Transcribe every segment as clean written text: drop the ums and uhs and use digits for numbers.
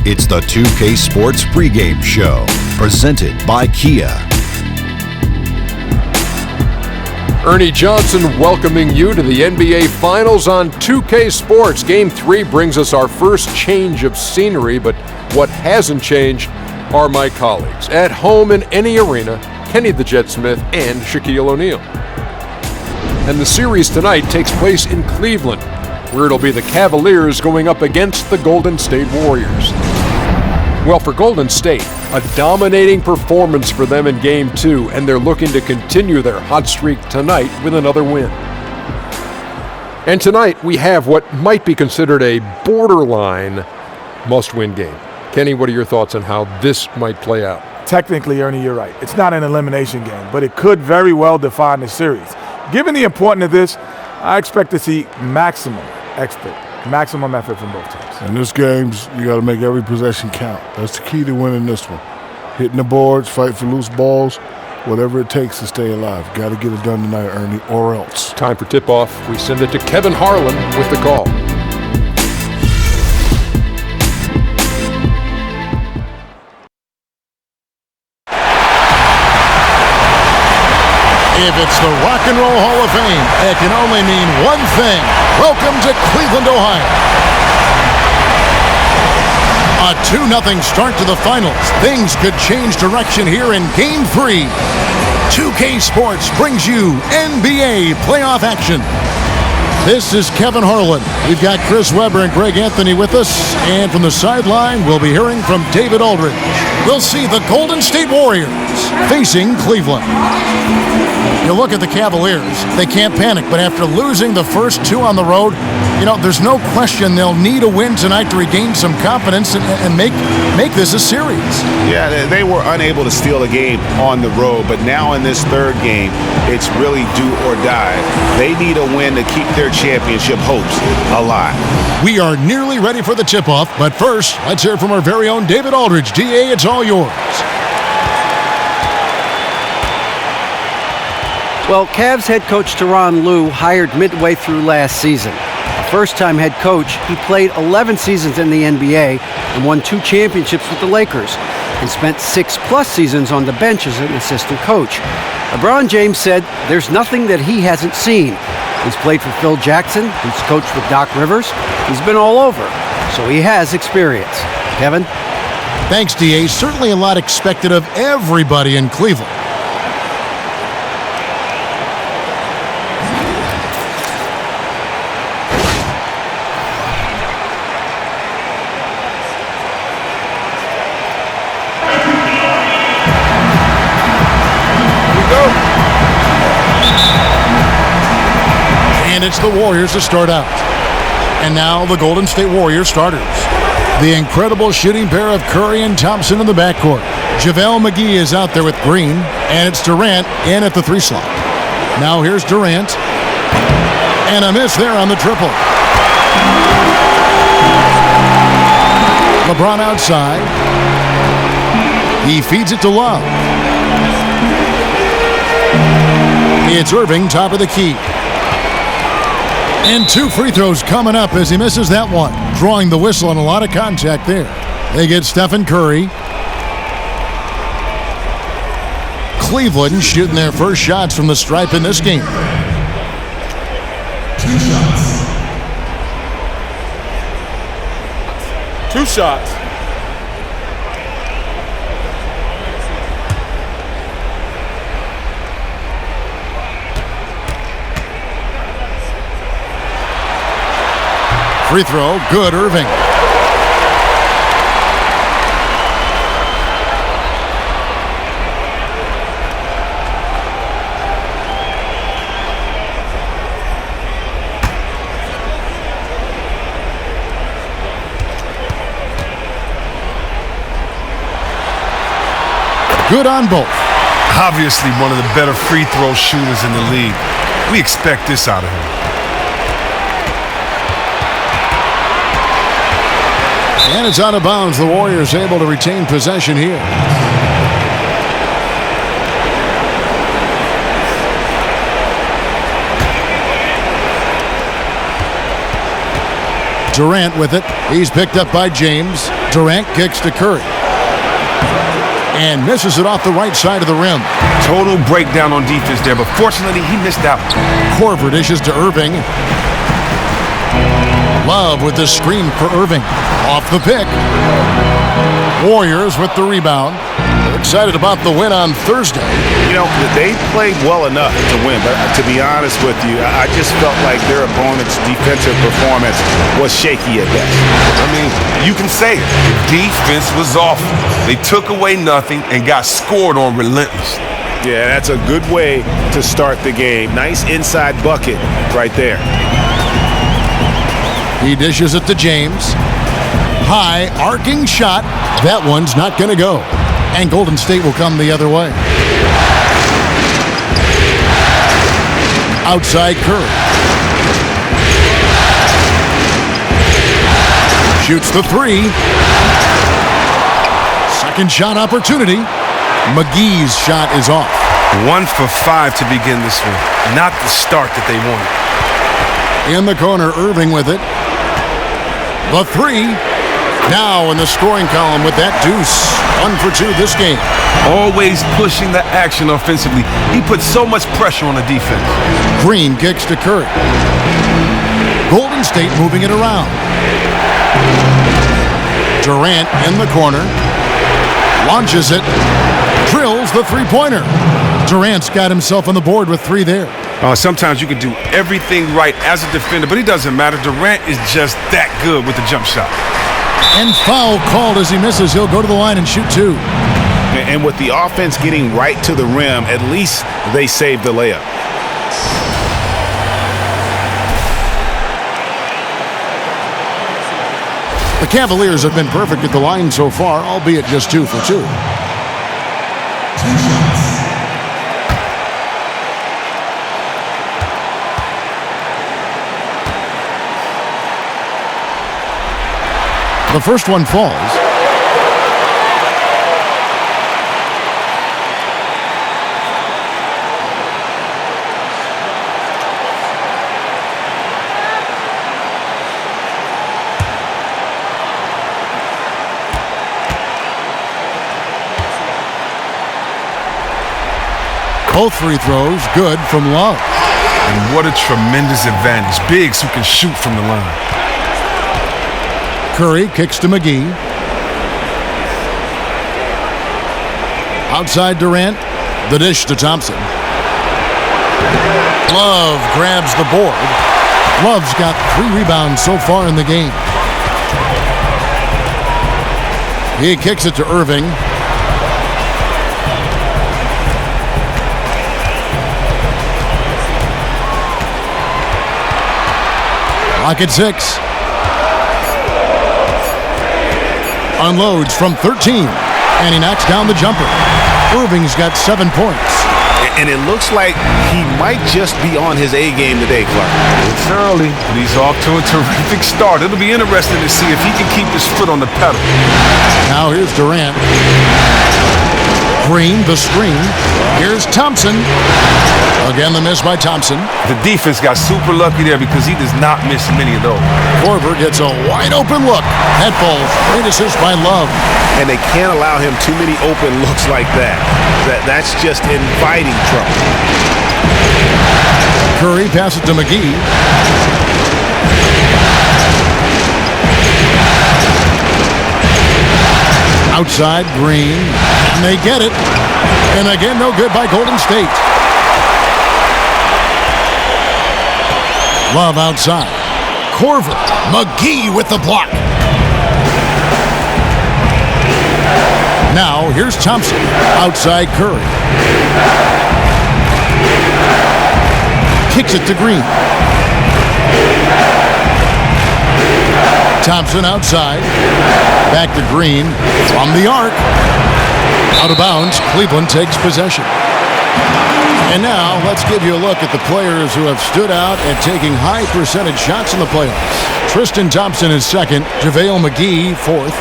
It's the 2K Sports pregame show, presented by Kia. Ernie Johnson welcoming you to the NBA Finals on 2K Sports. Game 3 brings us our first change of scenery, but what hasn't changed are my colleagues. At home in any arena, Kenny the Jet Smith and Shaquille O'Neal. And the series tonight takes place in Cleveland, where it'll be the Cavaliers going up against the Golden State Warriors. Well, for Golden State, a dominating performance for them in Game 2, and they're looking to continue their hot streak tonight with another win. And tonight, we have what might be considered a borderline must-win game. Kenny, what are your thoughts on how this might play out? Technically, Ernie, you're right. It's not an elimination game, but it could very well define the series. Given the importance of this, I expect to see maximum effort from both teams. In this game, you got to make every possession count. That's the key to winning this one. Hitting the boards, fight for loose balls, whatever it takes to stay alive. Got to get it done tonight, Ernie, or else. Time for tip-off. We send it to Kevin Harlan with the call. If it's the Rock and Roll Hall of Fame, it can only mean one thing. Welcome to Cleveland, Ohio. A 2-0 start to the finals. Things could change direction here in Game 3. 2K Sports brings you NBA playoff action. This is Kevin Harlan. We've got Chris Webber and Greg Anthony with us. And from the sideline, we'll be hearing from David Aldridge. We'll see the Golden State Warriors facing Cleveland. You look at the Cavaliers, they can't panic, but after losing the first 2 on the road, there's no question they'll need a win tonight to regain some confidence and make this a series. Yeah, they were unable to steal a game on the road, but now in this third game, it's really do or die. They need a win to keep their championship hopes alive. We are nearly ready for the tip-off, but first, let's hear from our very own David Aldridge. DA, it's all yours. Well, Cavs head coach Tyronn Lue hired midway through last season. First-time head coach, he played 11 seasons in the NBA and won 2 championships with the Lakers and spent 6+ seasons on the bench as an assistant coach. LeBron James said there's nothing that he hasn't seen. He's played for Phil Jackson, he's coached with Doc Rivers, he's been all over, so he has experience. Kevin? Thanks, DA. Certainly a lot expected of everybody in Cleveland. And it's the Warriors to start out. And now the Golden State Warriors starters. The incredible shooting pair of Curry and Thompson in the backcourt. JaVale McGee is out there with Green, and it's Durant in at the 3 slot. Now here's Durant. And a miss there on the triple. LeBron outside. He feeds it to Love. It's Irving, top of the key. And 2 free throws coming up as he misses that one. Drawing the whistle on a lot of contact there. They get Stephen Curry. Cleveland shooting their first shots from the stripe in this game. 2 shots. 2 shots. Free throw, good, Irving. Good on both. Obviously one of the better free throw shooters in the league. We expect this out of him. And it's out of bounds. The Warriors able to retain possession here. Durant with it. He's picked up by James. Durant kicks to Curry. And misses it off the right side of the rim. Total breakdown on defense there, but fortunately he missed out. Korver dishes to Irving. Love with the screen for Irving. Off the pick. Warriors with the rebound. They're excited about the win on Thursday. You know, they played well enough to win, but to be honest with you, I just felt like their opponent's defensive performance was shaky at best. I mean, you can say it. The defense was awful. They took away nothing and got scored on relentlessly. Yeah, that's a good way to start the game. Nice inside bucket right there. He dishes it to James. High, arcing shot. That one's not going to go. And Golden State will come the other way. Outside Curry. Shoots the three. Second shot opportunity. McGee's shot is off. 1 for 5 to begin this one. Not the start that they wanted. In the corner, Irving with it. The three. Now in the scoring column with that deuce. 1 for 2 this game. Always pushing the action offensively. He puts so much pressure on the defense. Green kicks to Curry. Golden State moving it around. Durant in the corner. Launches it. Drills the three-pointer. Durant's got himself on the board with 3 there. Sometimes you can do everything right as a defender, but it doesn't matter. Durant is just that good with the jump shot. And foul called as he misses. He'll go to the line and shoot 2. And with the offense getting right to the rim, at least they saved the layup. The Cavaliers have been perfect at the line so far, albeit just 2 for 2. The first one falls. Both free throws good from Love. And what a tremendous advantage. Bigs who can shoot from the line. Curry kicks to McGee. Outside Durant. The dish to Thompson. Love grabs the board. Love's got 3 rebounds so far in the game. He kicks it to Irving. Lock at 6. Unloads from 13. And he knocks down the jumper. Irving's got 7 points. And it looks like he might just be on his A game today, Clark. It's early, but he's off to a terrific start. It'll be interesting to see if he can keep his foot on the pedal. Now here's Durant. Green, the screen. Here's Thompson. Again, the miss by Thompson. The defense got super lucky there because he does not miss many of those. Korver gets a wide open look. That falls. Great assist by Love. And they can't allow him too many open looks like that. That's just inviting trouble. Curry passes to McGee. Outside, Green. And they get it. And again, no good by Golden State. Love outside. Korver. McGee with the block. Now, here's Thompson. Outside Curry. Kicks it to Green. Thompson outside. Back to Green. From the arc. Out of bounds. Cleveland takes possession. And now, let's give you a look at the players who have stood out at taking high percentage shots in the playoffs. Tristan Thompson is second. JaVale McGee fourth.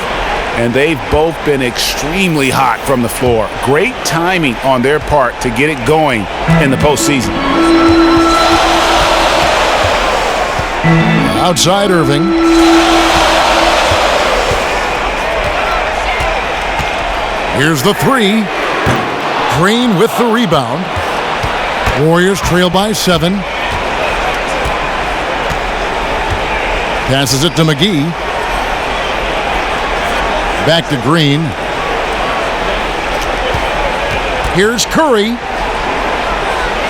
And they've both been extremely hot from the floor. Great timing on their part to get it going in the postseason. Outside Irving. Here's the three. Green with the rebound. Warriors trail by 7. Passes it to McGee. Back to Green. Here's Curry.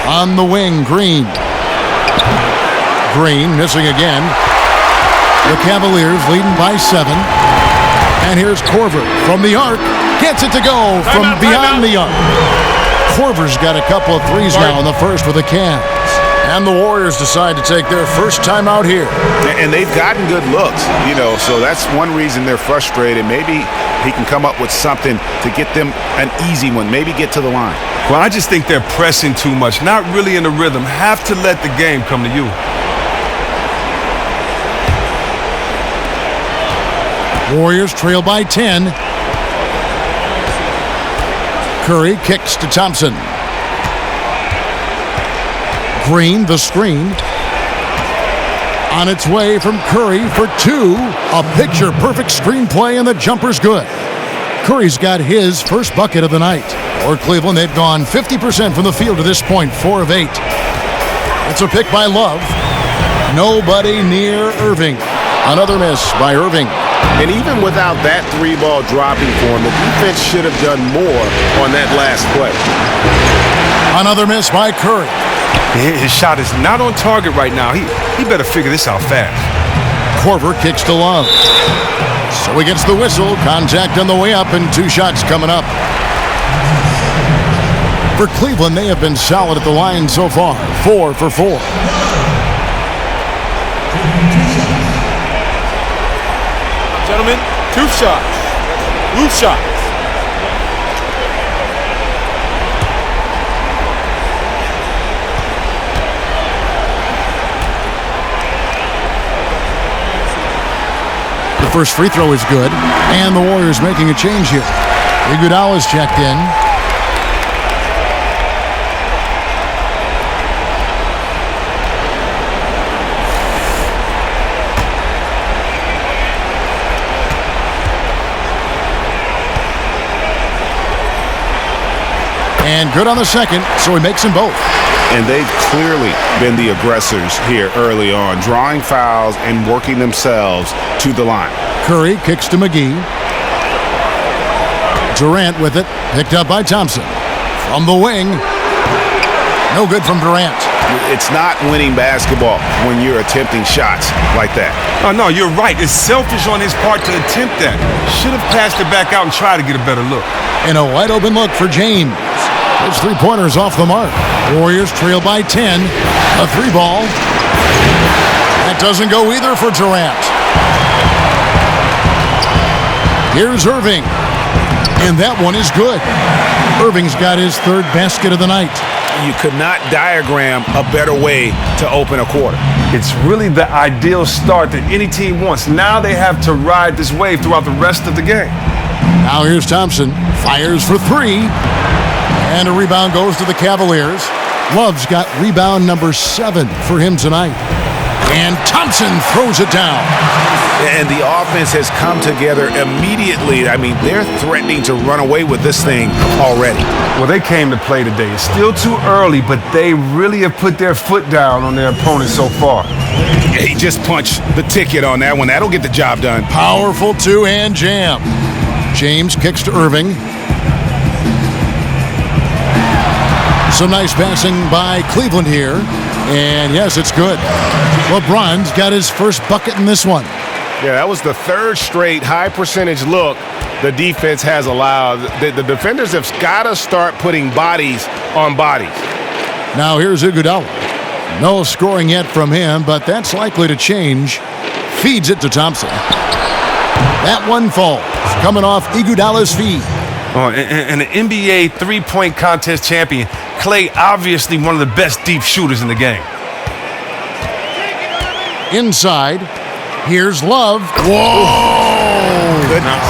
On the wing, Green. Green missing again. The Cavaliers leading by 7. And here's Korver from the arc. Gets it to go from beyond the arc. Korver's got a couple of threes now in the first with the Cavs. And the Warriors decide to take their first time out here. And they've gotten good looks, so that's one reason they're frustrated. Maybe he can come up with something to get them an easy one, maybe get to the line. Well, I just think they're pressing too much, not really in the rhythm. Have to let the game come to you. Warriors trail by 10. Curry kicks to Thompson. Green, the screen. On its way from Curry for 2. A picture-perfect screenplay, and the jumper's good. Curry's got his first bucket of the night. For Cleveland, they've gone 50% from the field to this point, 4 of 8. It's a pick by Love. Nobody near Irving. Another miss by Irving. And even without that 3-ball dropping for him, the defense should have done more on that last play. Another miss by Curry. His shot is not on target right now. He better figure this out fast. Korver kicks to Love. So he gets the whistle. Contact on the way up, and 2 shots coming up. For Cleveland, they have been solid at the line so far. 4 for 4. Gentlemen, 2 shots. Blue shots. The first free throw is good, and the Warriors making a change here. Iguodala's checked in. And good on the second, so he makes them both. And they've clearly been the aggressors here early on, drawing fouls and working themselves to the line. Curry kicks to McGee. Durant with it, picked up by Thompson. From the wing. No good from Durant. It's not winning basketball when you're attempting shots like that. Oh, no, you're right. It's selfish on his part to attempt that. Should have passed it back out and tried to get a better look. And a wide open look for James. His 3-pointers off the mark. Warriors trail by 10. A 3-ball. That doesn't go either for Durant. Here's Irving. And that one is good. Irving's got his 3rd basket of the night. You could not diagram a better way to open a quarter. It's really the ideal start that any team wants. Now they have to ride this wave throughout the rest of the game. Now here's Thompson. Fires for 3. And a rebound goes to the Cavaliers. Love's got rebound number 7 for him tonight. And Thompson throws it down. And the offense has come together immediately. I mean, they're threatening to run away with this thing already. Well, they came to play today. It's still too early, but they really have put their foot down on their opponent so far. He just punched the ticket on that one. That'll get the job done. Powerful 2-hand jam. James kicks to Irving. Some nice passing by Cleveland here. And yes, it's good. LeBron's got his first bucket in this one. Yeah, that was the 3rd straight high percentage look the defense has allowed. The defenders have got to start putting bodies on bodies. Now here's Iguodala. No scoring yet from him, but that's likely to change. Feeds it to Thompson. That one falls, coming off Iguodala's feet. Oh, and the NBA 3-point contest champion, Klay, obviously one of the best deep shooters in the game. Inside, here's Love. Whoa! Goodness.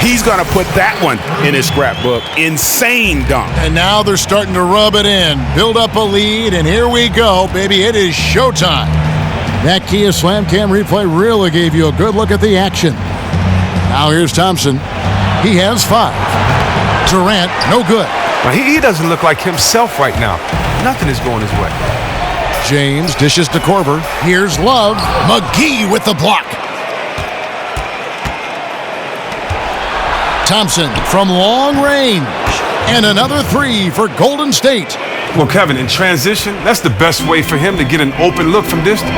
He's going to put that one in his scrapbook. Insane dunk. And now they're starting to rub it in, build up a lead, and here we go, baby. It is showtime. That Kia Slam Cam replay really gave you a good look at the action. Now here's Thompson. He has 5. Durant, no good. He doesn't look like himself right now. Nothing is going his way. James dishes to Korver. Here's Love. McGee with the block. Thompson from long range. And another 3 for Golden State. Well, Kevin, in transition, that's the best way for him to get an open look from distance.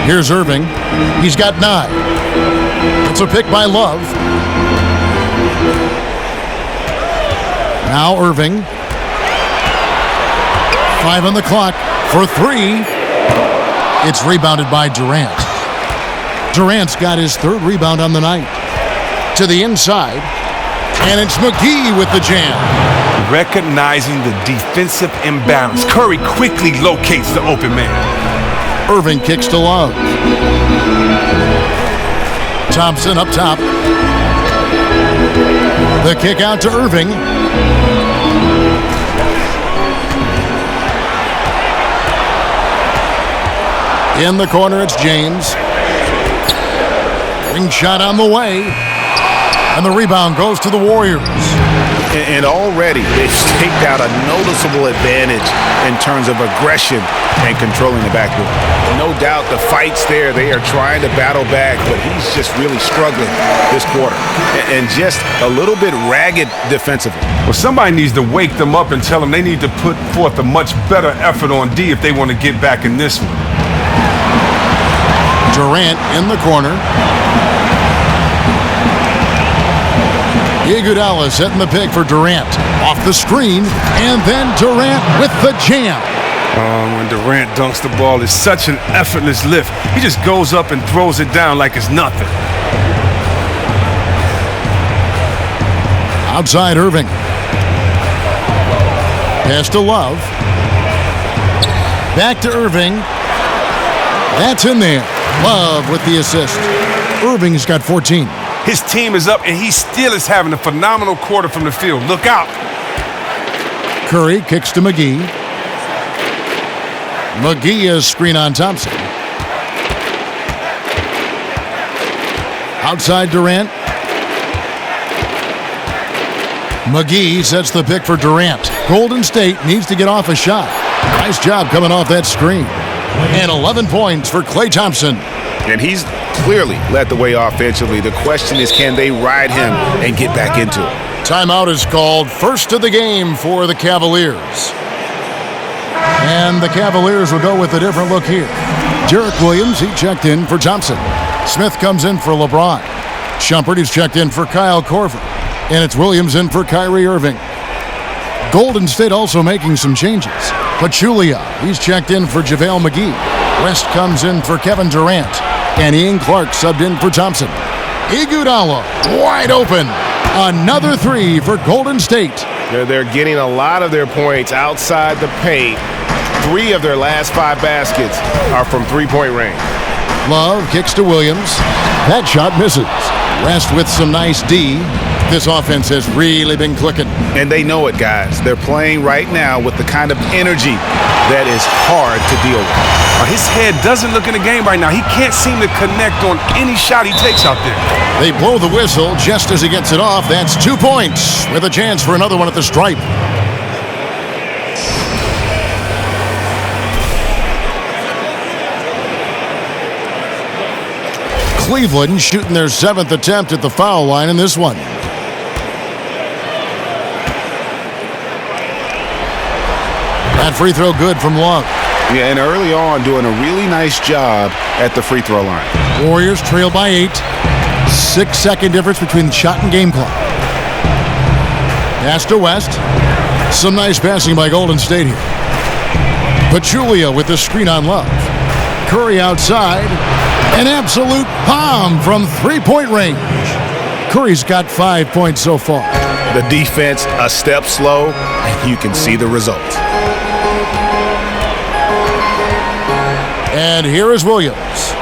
Here's Irving. He's got 9. It's a pick by Love. Now Irving. 5 on the clock for 3. It's rebounded by Durant. Durant's got his 3rd rebound on the night. To the inside. And it's McGee with the jam. Recognizing the defensive imbalance, Curry quickly locates the open man. Irving kicks to Love. Thompson up top. The kick out to Irving. In the corner, it's James. Ring shot on the way. And the rebound goes to the Warriors. And already they've staked out a noticeable advantage in terms of aggression and controlling the backcourt. No doubt the fight's there. They are trying to battle back, but he's just really struggling this quarter. And just a little bit ragged defensively. Well, somebody needs to wake them up and tell them they need to put forth a much better effort on D if they want to get back in this one. Durant in the corner. Iguodala setting the pick for Durant. Off the screen, and then Durant with the jam. When Durant dunks the ball, it's such an effortless lift. He just goes up and throws it down like it's nothing. Outside Irving. Pass to Love. Back to Irving. That's in there. Love with the assist. Irving's got 14. His team is up, and he still is having a phenomenal quarter from the field. Look out. Curry kicks to McGee. McGee is screen on Thompson. Outside Durant. McGee sets the pick for Durant. Golden State needs to get off a shot. Nice job coming off that screen. And 11 points for Klay Thompson. And he's clearly led the way offensively. The question is, can they ride him and get back into it? Timeout is called. First of the game for the Cavaliers. And the Cavaliers will go with a different look here. Derek Williams, he checked in for Thompson. Smith comes in for LeBron. Shumpert is checked in for Kyle Korver. And it's Williams in for Kyrie Irving. Golden State also making some changes. Pachulia, he's checked in for JaVale McGee. West comes in for Kevin Durant. And Ian Clark subbed in for Thompson. Iguodala wide open. Another 3 for Golden State. They're getting a lot of their points outside the paint. 3 of their last 5 baskets are from three-point range. Love kicks to Williams. That shot misses. West with some nice D. This offense has really been clicking. And they know it, guys. They're playing right now with the kind of energy that is hard to deal with. His head doesn't look in the game right now. He can't seem to connect on any shot he takes out there. They blow the whistle just as he gets it off. That's 2 points with a chance for another one at the stripe. Cleveland shooting their 7th attempt at the foul line in this one. That free throw good from Love. Yeah, and early on doing a really nice job at the free throw line. Warriors trail by 8. 6-second difference between the shot and game clock. Pass to West. Some nice passing by Golden State here. Pachulia with the screen on Love. Curry outside. An absolute bomb from three-point range. Curry's got 5 points so far. The defense a step slow, and you can see the results. And here is Williams.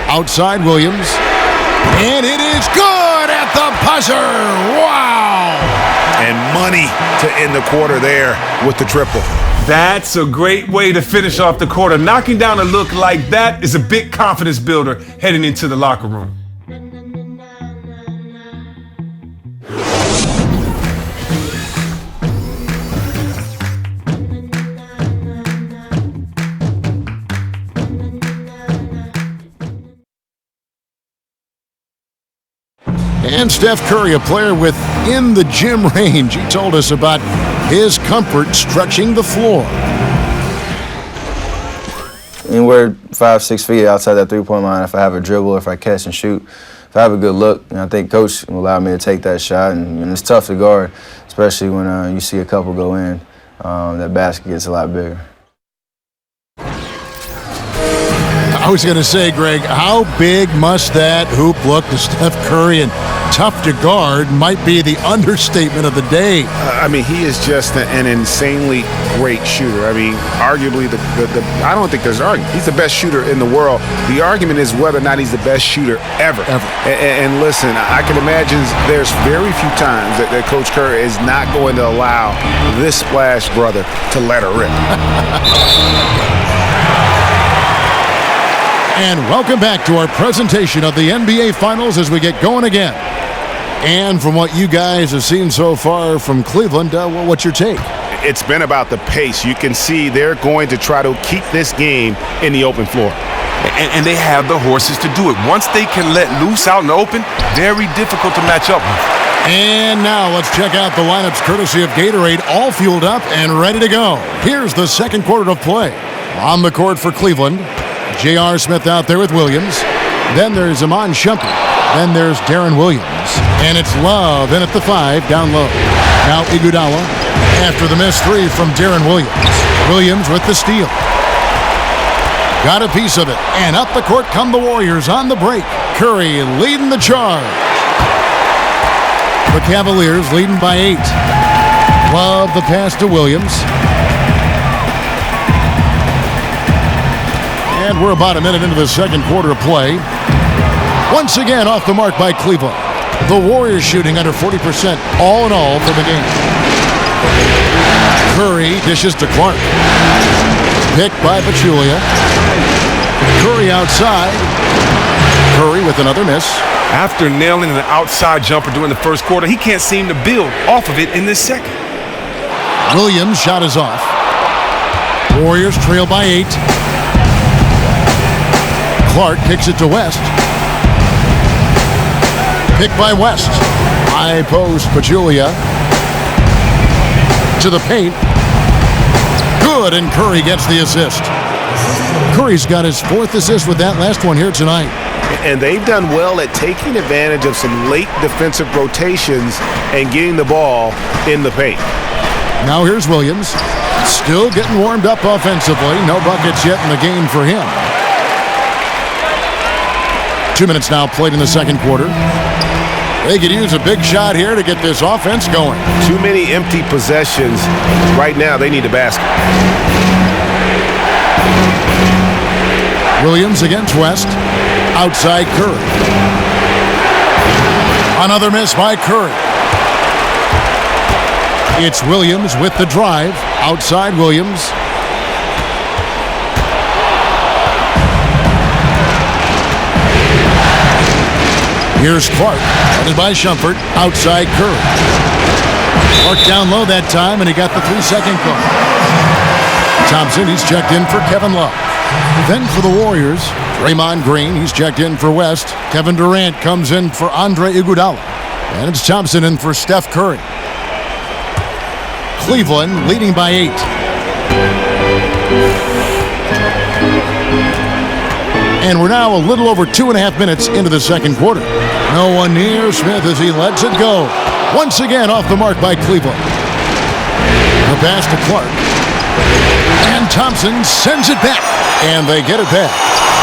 Outside Williams. And it is good at the buzzer. Wow. And money to end the quarter there with the triple. That's a great way to finish off the quarter. Knocking down a look like that is a big confidence builder heading into the locker room. And Steph Curry, a player within the gym range. He told us about his comfort stretching the floor. And we're 5-6 feet outside that three-point line. If I have a dribble, if I catch and shoot, if I have a good look, I think Coach will allow me to take that shot. And it's tough to guard, especially when you see a couple go in. That basket gets a lot bigger. I was going to say, Greg, how big must that hoop look to Steph Curry? And tough to guard might be the understatement of the day. I mean, he is just an insanely great shooter. I mean, arguably, I don't think there's an argument. He's the best shooter in the world. The argument is whether or not he's the best shooter ever. And listen, I can imagine there's very few times that Coach Curry is not going to allow this splash brother to let her rip. And welcome back to our presentation of the NBA Finals as we get going again. And from what you guys have seen so far from Cleveland, what's your take? It's been about the pace. You can see they're going to try to keep this game in the open floor. And they have the horses to do it. Once they can let loose out in the open, very difficult to match up with. And now let's check out the lineups courtesy of Gatorade, all fueled up and ready to go. Here's the second quarter of play. On the court for Cleveland, J.R. Smith out there with Williams. Then there's Iman Shumpert. Then there's Darren Williams. And it's Love in at the 5 down low. Now Iguodala after the missed 3 from Darren Williams. Williams with the steal. Got a piece of it. And up the court come the Warriors on the break. Curry leading the charge. The Cavaliers leading by 8. Love the pass to Williams. And we're about a minute into the second quarter of play. Once again off the mark by Cleveland. The Warriors shooting under 40% all in all for the game. Curry dishes to Clark. Picked by Pachulia. Curry outside. Curry with another miss. After nailing an outside jumper during the first quarter, he can't seem to build off of it in this second. Williams' shot is off. Warriors trail by 8. Clark kicks it to West. Picked by West. High post, Pachulia. To the paint. Good, and Curry gets the assist. Curry's got his 4th assist with that last one here tonight. And they've done well at taking advantage of some late defensive rotations and getting the ball in the paint. Now here's Williams. Still getting warmed up offensively. No buckets yet in the game for him. 2 minutes now played in the second quarter. They could use a big shot here to get this offense going. Too many empty possessions. Right now, they need a basket. Williams against West. Outside Curry. Another miss by Curry. It's Williams with the drive. Outside Williams. Here's Clark, headed by Shumpert, outside Curry. Clark down low that time, and he got the 3-second call. Thompson, he's checked in for Kevin Love. Then for the Warriors, Draymond Green, he's checked in for West. Kevin Durant comes in for Andre Iguodala. And it's Thompson in for Steph Curry. Cleveland leading by 8. And we're now a little over 2.5 minutes into the second quarter. No one near Smith as he lets it go. Once again off the mark by Cleveland. The pass to Clark. And Thompson sends it back. And they get it back,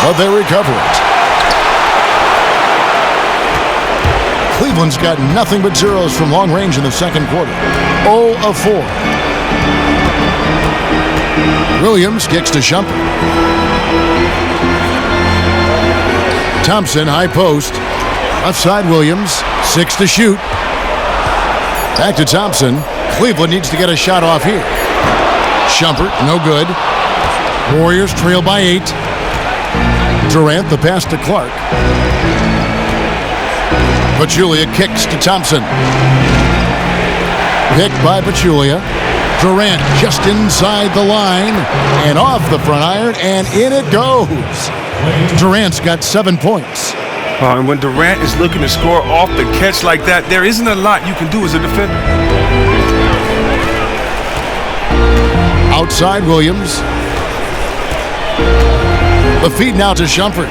but they recover it. Cleveland's got nothing but zeros from long range in the second quarter. 0 of 4. Williams kicks to Shumpert. Thompson, high post. Left side, Williams. 6 to shoot. Back to Thompson. Cleveland needs to get a shot off here. Shumpert, no good. Warriors trail by 8. Durant, the pass to Clark. Pachulia kicks to Thompson. Picked by Pachulia. Durant just inside the line and off the front iron, and in it goes. Durant's got 7 points. And when Durant is looking to score off the catch like that, there isn't a lot you can do as a defender. Outside Williams. The feed now to Shumpert.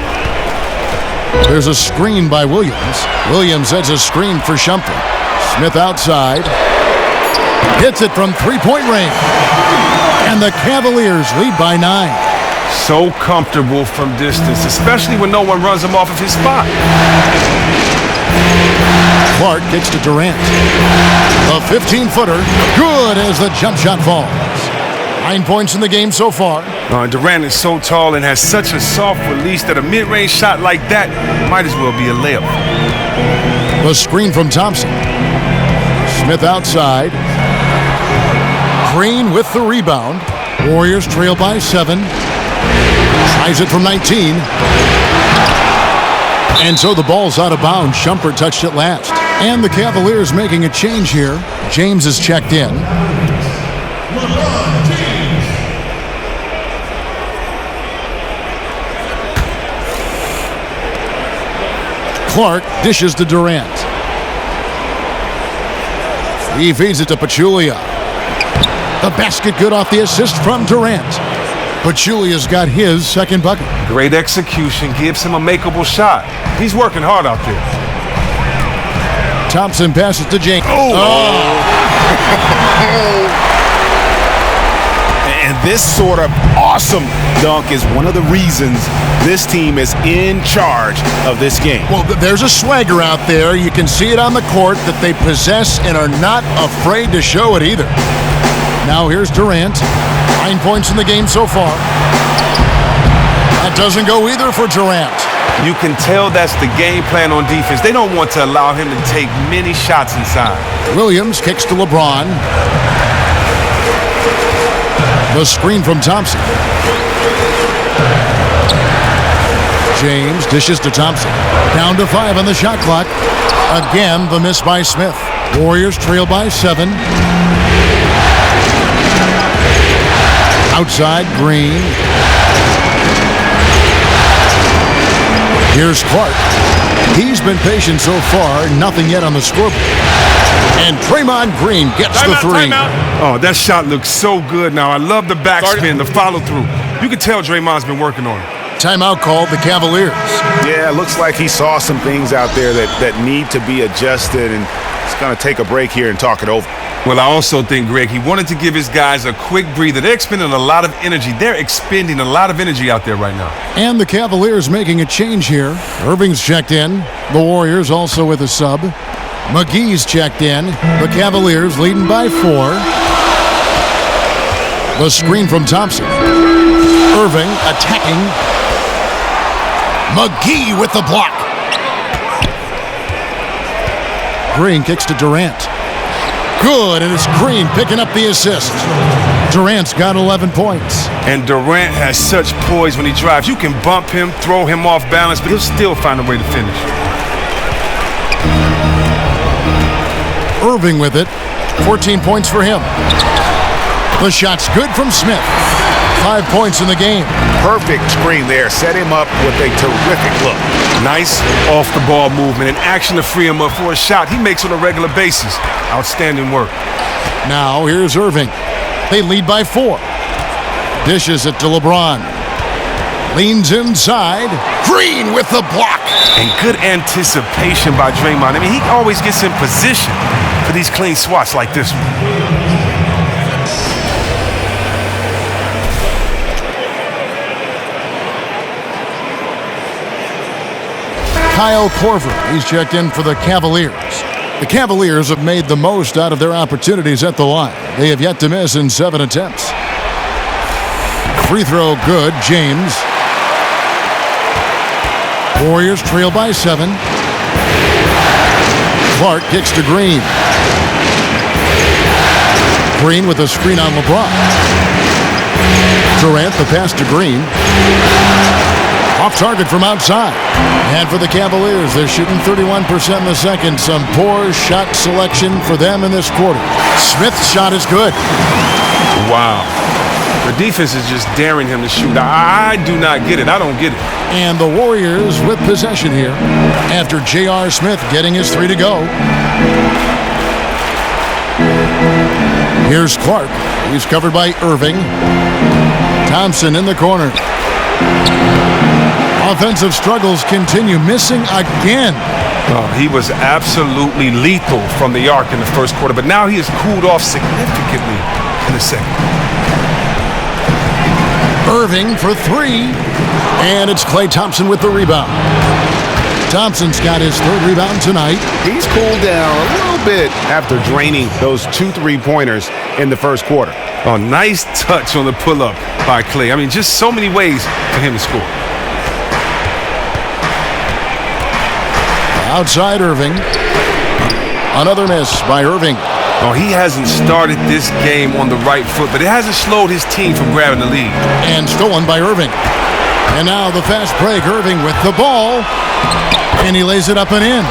There's a screen by Williams. Williams sets a screen for Shumpert. Smith outside. Hits it from three-point range. And the Cavaliers lead by 9. So comfortable from distance, especially when no one runs him off of his spot. Clark kicks to Durant. A 15-footer. Good as the jump shot falls. 9 points in the game so far. Durant is so tall and has such a soft release that a mid-range shot like that might as well be a layup. The screen from Thompson. Smith outside. Green with the rebound. Warriors trail by 7. Tries it from 19. And so the ball's out of bounds. Shumpert touched it last. And the Cavaliers making a change here. James is checked in. Clark dishes to Durant. He feeds it to Pachulia. The basket good off the assist from Durant. Pachulia's got his second bucket. Great execution gives him a makeable shot. He's working hard out there. Thompson passes to James. And this sort of awesome dunk is one of the reasons this team is in charge of this game. Well, there's a swagger out there. You can see it on the court that they possess and are not afraid to show it either. Now here's Durant. 9 points in the game so far. That doesn't go either for Durant. You can tell that's the game plan on defense. They don't want to allow him to take many shots inside. Williams kicks to LeBron. The screen from Thompson. James dishes to Thompson. Down to 5 on the shot clock. Again, the miss by Smith. Warriors trail by 7. Outside, Green. Here's Clark. He's been patient so far. Nothing yet on the scoreboard. And Draymond Green gets the 3. Oh, that shot looks so good now. I love the backspin, the follow-through. You can tell Draymond's been working on it. Timeout called the Cavaliers. Yeah, it looks like he saw some things out there that need to be adjusted, and he's going to take a break here and talk it over. Well, I also think, Greg, he wanted to give his guys a quick breather. They're expending a lot of energy. They're expending a lot of energy out there right now. And the Cavaliers making a change here. Irving's checked in. The Warriors also with a sub. McGee's checked in. The Cavaliers leading by 4. The screen from Thompson. Irving attacking. McGee with the block. Green kicks to Durant. Good, and it's Green picking up the assist. Durant's got 11 points. And Durant has such poise when he drives. You can bump him, throw him off balance, but he'll still find a way to finish. Irving with it. 14 points for him. The shot's good from Smith. 5 points in the game. Perfect screen there. Set him up with a terrific look. Nice off-the-ball movement and action to free him up for a shot he makes on a regular basis. Outstanding work. Now here's Irving. They lead by 4. Dishes it to LeBron. Leans inside. Green with the block. And good anticipation by Draymond. I mean, he always gets in position for these clean swats like this one. Kyle Korver, he's checked in for the Cavaliers. The Cavaliers have made the most out of their opportunities at the line. They have yet to miss in 7 attempts. Free throw good, James. Warriors trail by 7. Clark kicks to Green. Green with a screen on LeBron. Durant the pass to Green. Off target from outside. And for the Cavaliers, they're shooting 31% in the second. Some poor shot selection for them in this quarter. Smith's shot is good. Wow. The defense is just daring him to shoot. I do not get it. I don't get it. And the Warriors with possession here after J.R. Smith getting his 3 to go. Here's Clark. He's covered by Irving. Thompson in the corner. Offensive struggles continue. Missing again. Oh, he was absolutely lethal from the arc in the first quarter, but now he has cooled off significantly in the second. Irving for 3. And it's Klay Thompson with the rebound. Thompson's got his 3rd rebound tonight. He's cooled down a little bit after draining those 2 3-pointers in the first quarter. Oh, nice touch on the pull-up by Klay. I mean, just so many ways for him to score. Outside Irving. Another miss by Irving. Oh, he hasn't started this game on the right foot, but it hasn't slowed his team from grabbing the lead. And stolen by Irving. And now the fast break. Irving with the ball. And he lays it up and in.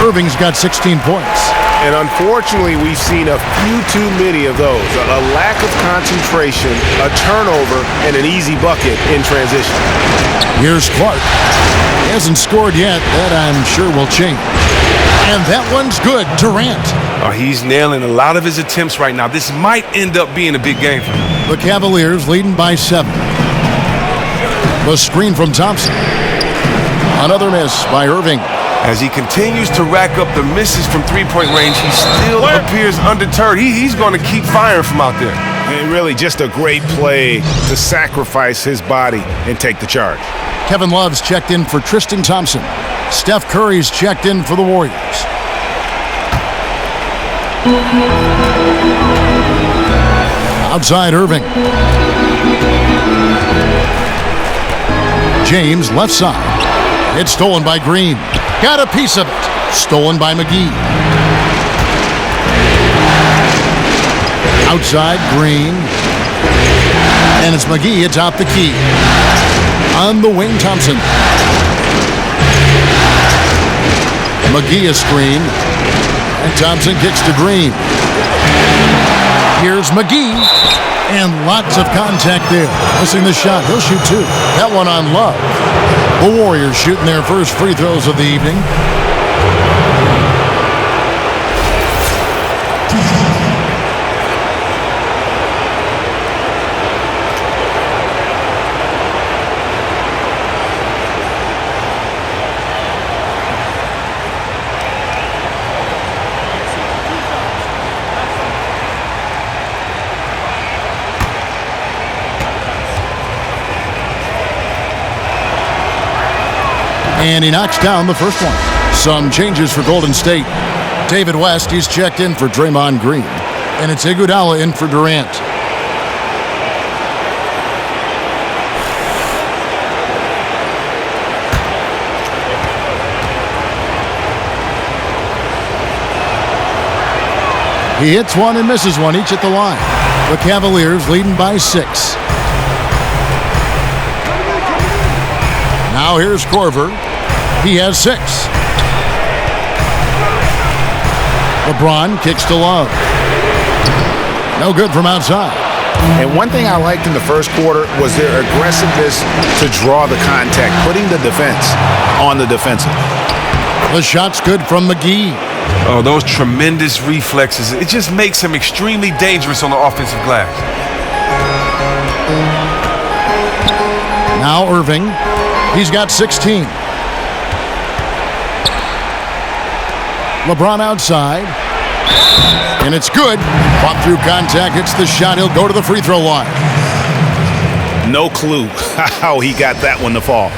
Irving's got 16 points. And unfortunately, we've seen a few too many of those. A lack of concentration, a turnover, and an easy bucket in transition. Here's Clark. He hasn't scored yet. That I'm sure will change. And that one's good. Durant. Oh, he's nailing a lot of his attempts right now. This might end up being a big game for him. The Cavaliers leading by 7. The screen from Thompson. Another miss by Irving. As he continues to rack up the misses from three-point range, he still appears undeterred. He's going to keep firing from out there. And really just a great play to sacrifice his body and take the charge. Kevin Love's checked in for Tristan Thompson. Steph Curry's checked in for the Warriors. Outside Irving. James left side. It's stolen by Green. Got a piece of it. Stolen by McGee. Outside Green. And it's McGee atop the key. On the wing, Thompson. McGee a screen. And Thompson kicks to Green. Here's McGee. And lots of contact there. Missing the shot. He'll shoot 2. That one on Love. The Warriors shooting their first free throws of the evening. And he knocks down the first one. Some changes for Golden State. David West, he's checked in for Draymond Green. And it's Iguodala in for Durant. He hits one and misses one, each at the line. The Cavaliers leading by 6. Now here's Korver. He has 6. LeBron kicks to Love. No good from outside. And one thing I liked in the first quarter was their aggressiveness to draw the contact, putting the defense on the defensive. The shot's good from McGee. Oh, those tremendous reflexes. It just makes him extremely dangerous on the offensive glass. Now Irving. He's got 16. LeBron outside. And it's good. Fought through contact. Hits the shot. He'll go to the free throw line. No clue how he got that one to fall.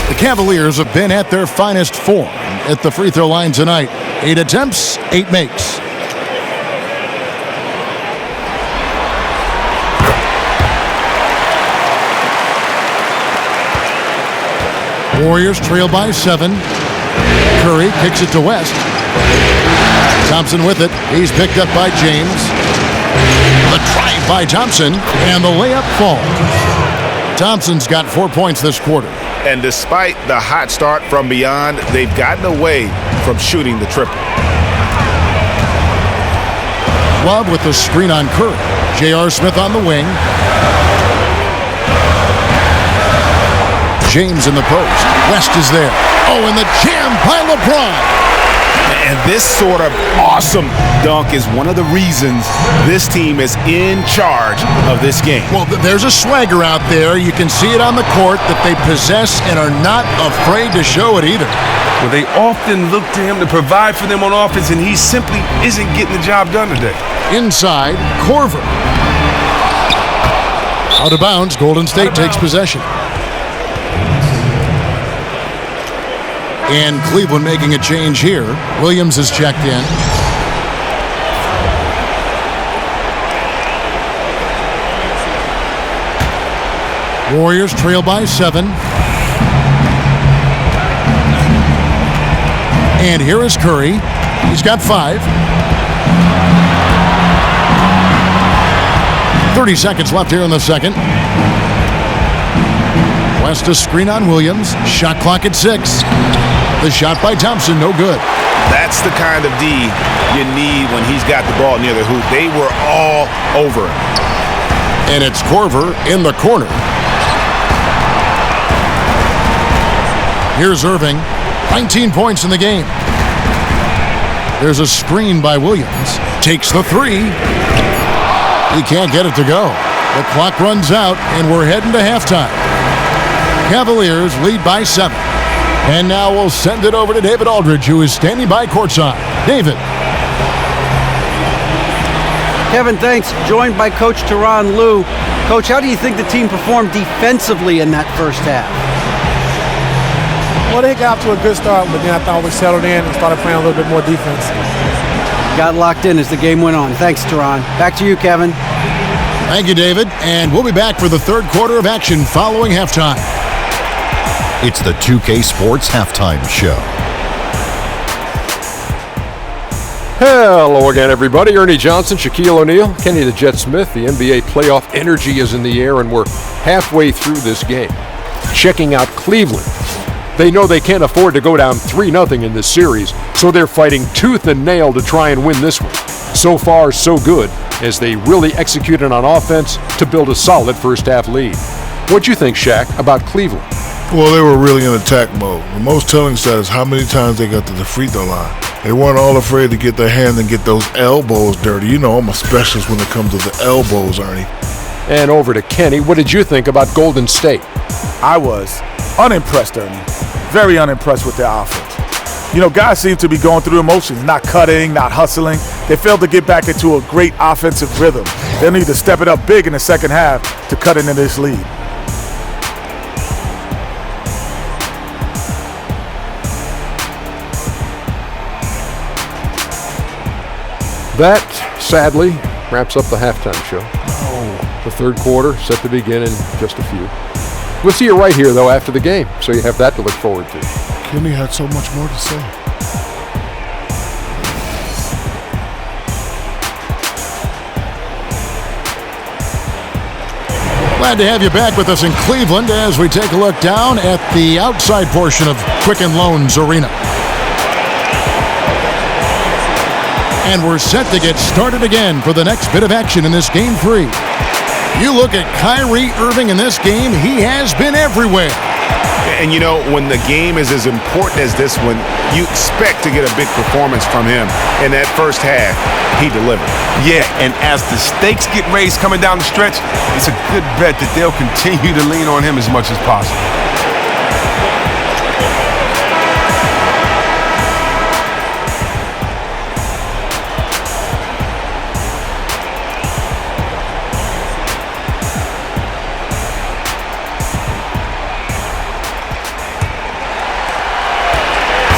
The Cavaliers have been at their finest form at the free throw line tonight. 8 attempts, 8 makes. . Warriors trail by 7. Curry kicks it to West. Thompson with it. He's picked up by James. The drive by Thompson, and the layup falls. Thompson's got 4 points this quarter. And despite the hot start from beyond, they've gotten away from shooting the triple. Love with the screen on Curry. J.R. Smith on the wing. James in the post. West is there. Oh, and the jam by LeBron. And this sort of awesome dunk is one of the reasons this team is in charge of this game. Well, there's a swagger out there. You can see it on the court that they possess and are not afraid to show it either. Well, they often look to him to provide for them on offense, and he simply isn't getting the job done today. Inside, Korver. Out of bounds, Golden State takes possession. And Cleveland making a change here. Williams is checked in. Warriors trail by 7. And here is Curry. He's got 5. 30 seconds left here in the second. West a screen on Williams. Shot clock at 6. The shot by Thompson, no good. That's the kind of D you need when he's got the ball near the hoop. They were all over him. And it's Korver in the corner. Here's Irving. 19 points in the game. There's a screen by Williams. Takes the 3. He can't get it to go. The clock runs out, and we're heading to halftime. Cavaliers lead by 7. And now we'll send it over to David Aldridge, who is standing by courtside. David. Kevin, thanks. Joined by Coach Tyronn Lue. Coach, how do you think the team performed defensively in that first half? Well, they got off to a good start, but then I thought we settled in and started playing a little bit more defense. Got locked in as the game went on. Thanks, Tyronn. Back to you, Kevin. Thank you, David. And we'll be back for the third quarter of action following halftime. It's the 2K Sports Halftime Show. Hello again, everybody. Ernie Johnson, Shaquille O'Neal, Kenny the Jet Smith. The NBA playoff energy is in the air, and we're halfway through this game. Checking out Cleveland. They know they can't afford to go down 3-0 in this series, so they're fighting tooth and nail to try and win this one. So far, so good, as they really executed on offense to build a solid first-half lead. What'd you think, Shaq, about Cleveland? Well, they were really in attack mode. The most telling stat is how many times they got to the free throw line. They weren't all afraid to get their hands and get those elbows dirty. You know I'm a specialist when it comes to the elbows, Ernie. And over to Kenny. What did you think about Golden State? I was unimpressed, Ernie. Very unimpressed with their offense. You know, guys seem to be going through emotions, not cutting, not hustling. They failed to get back into a great offensive rhythm. They'll need to step it up big in the second half to cut into this lead. That, sadly, wraps up the halftime show. The third quarter set to begin in just a few. We'll see you right here, though, after the game, so you have that to look forward to. Kenny had so much more to say. Glad to have you back with us in Cleveland as we take a look down at the outside portion of Quicken Loans Arena. And we're set to get started again for the next bit of action in this Game 3. You look at Kyrie Irving in this game, he has been everywhere. And you know, when the game is as important as this one, you expect to get a big performance from him. In that first half, he delivered. Yeah, and as the stakes get raised coming down the stretch, it's a good bet that they'll continue to lean on him as much as possible.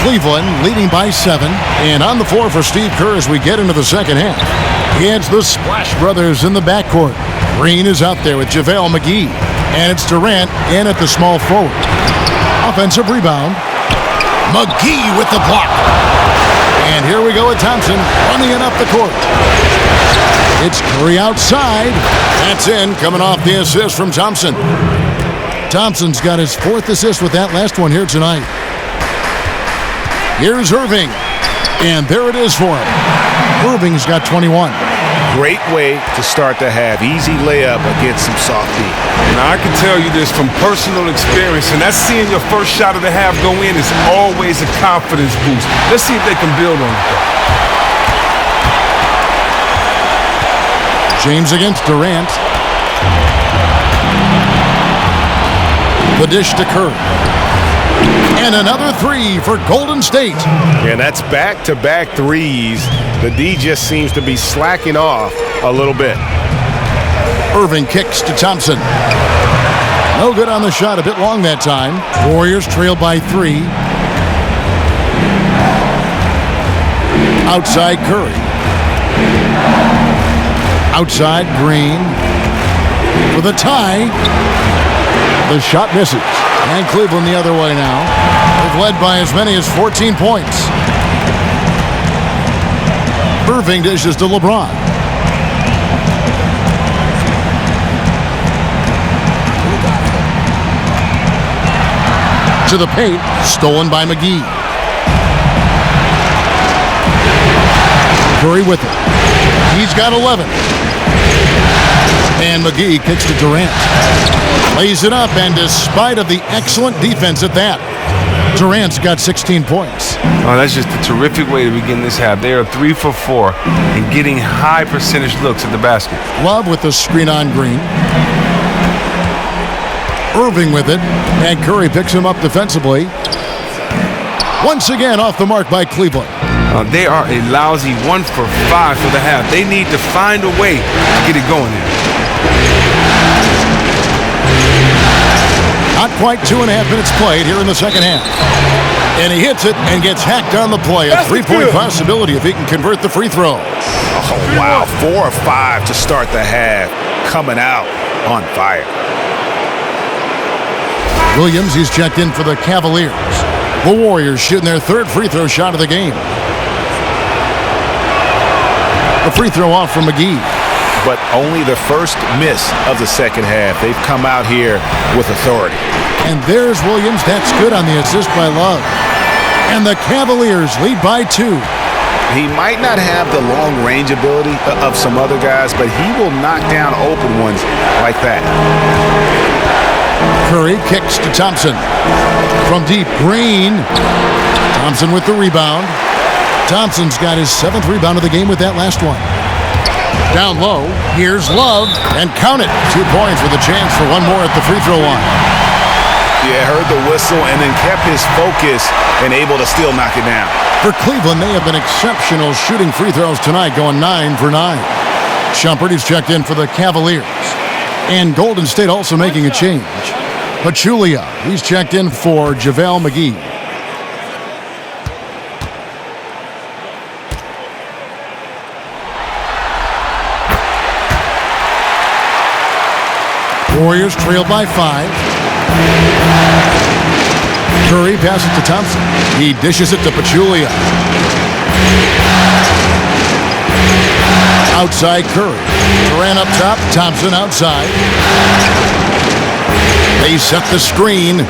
Cleveland leading by 7, and on the floor for Steve Kerr as we get into the second half. It's the Splash Brothers in the backcourt. Green is out there with JaVale McGee, and it's Durant in at the small forward. offensive rebound. McGee with the block. And here we go with Thompson running it up the court. It's Curry outside. That's in, coming off the assist from Thompson. Thompson's got his 4th assist with that last one here tonight. Here's Irving. And there it is for him. Irving's got 21. Great way to start the half. Easy layup against some soft D. Now, I can tell you this from personal experience, and that's seeing your first shot of the half go in is always a confidence boost. Let's see if they can build on it. James against Durant. The dish to Curry. And another 3 for Golden State. And that's back-to-back threes. The D just seems to be slacking off a little bit. Irving kicks to Thompson. No good on the shot, a bit long that time. Warriors trail by 3. Outside Curry. Outside Green. For the tie. The shot misses. And Cleveland the other way now. They've led by as many as 14 points. Irving dishes to LeBron. To the paint, stolen by McGee. Curry with it. He's got 11. And McGee kicks to Durant. Lays it up, and despite of the excellent defense at that, Durant's got 16 points. Oh, that's just a terrific way to begin this half. They are 3 for 4 and getting high percentage looks at the basket. Love with the screen on Green. Irving with it, and Curry picks him up defensively. Once again off the mark by Cleveland. They are a lousy 1 for 5 for the half. They need to find a way to get it going here. Not quite 2.5 minutes played here in the second half. And he hits it and gets hacked on the play. A 3-point possibility if he can convert the free throw. Oh, wow. 4 or 5 to start the half. Coming out on fire. Williams, he's checked in for the Cavaliers. The Warriors shooting their 3rd free throw shot of the game. The free throw off from McGee. But only the first miss of the second half. They've come out here with authority. And there's Williams. That's good on the assist by Love. And the Cavaliers lead by 2. He might not have the long-range ability of some other guys, but he will knock down open ones like that. Curry kicks to Thompson. From deep, Green. Thompson with the rebound. Thompson's got his 7th rebound of the game with that last one. Down low, here's Love, and count it. 2 points with a chance for one more at the free throw line. Yeah, heard the whistle and then kept his focus and able to still knock it down. For Cleveland, they have been exceptional shooting free throws tonight, going 9 for 9. Shumpert is checked in for the Cavaliers. And Golden State also making a change. Pachulia, he's checked in for JaVale McGee. Warriors trail by 5. Curry passes to Thompson. He dishes it to Pachulia. Outside Curry. Durant up top, Thompson outside. They set the screen.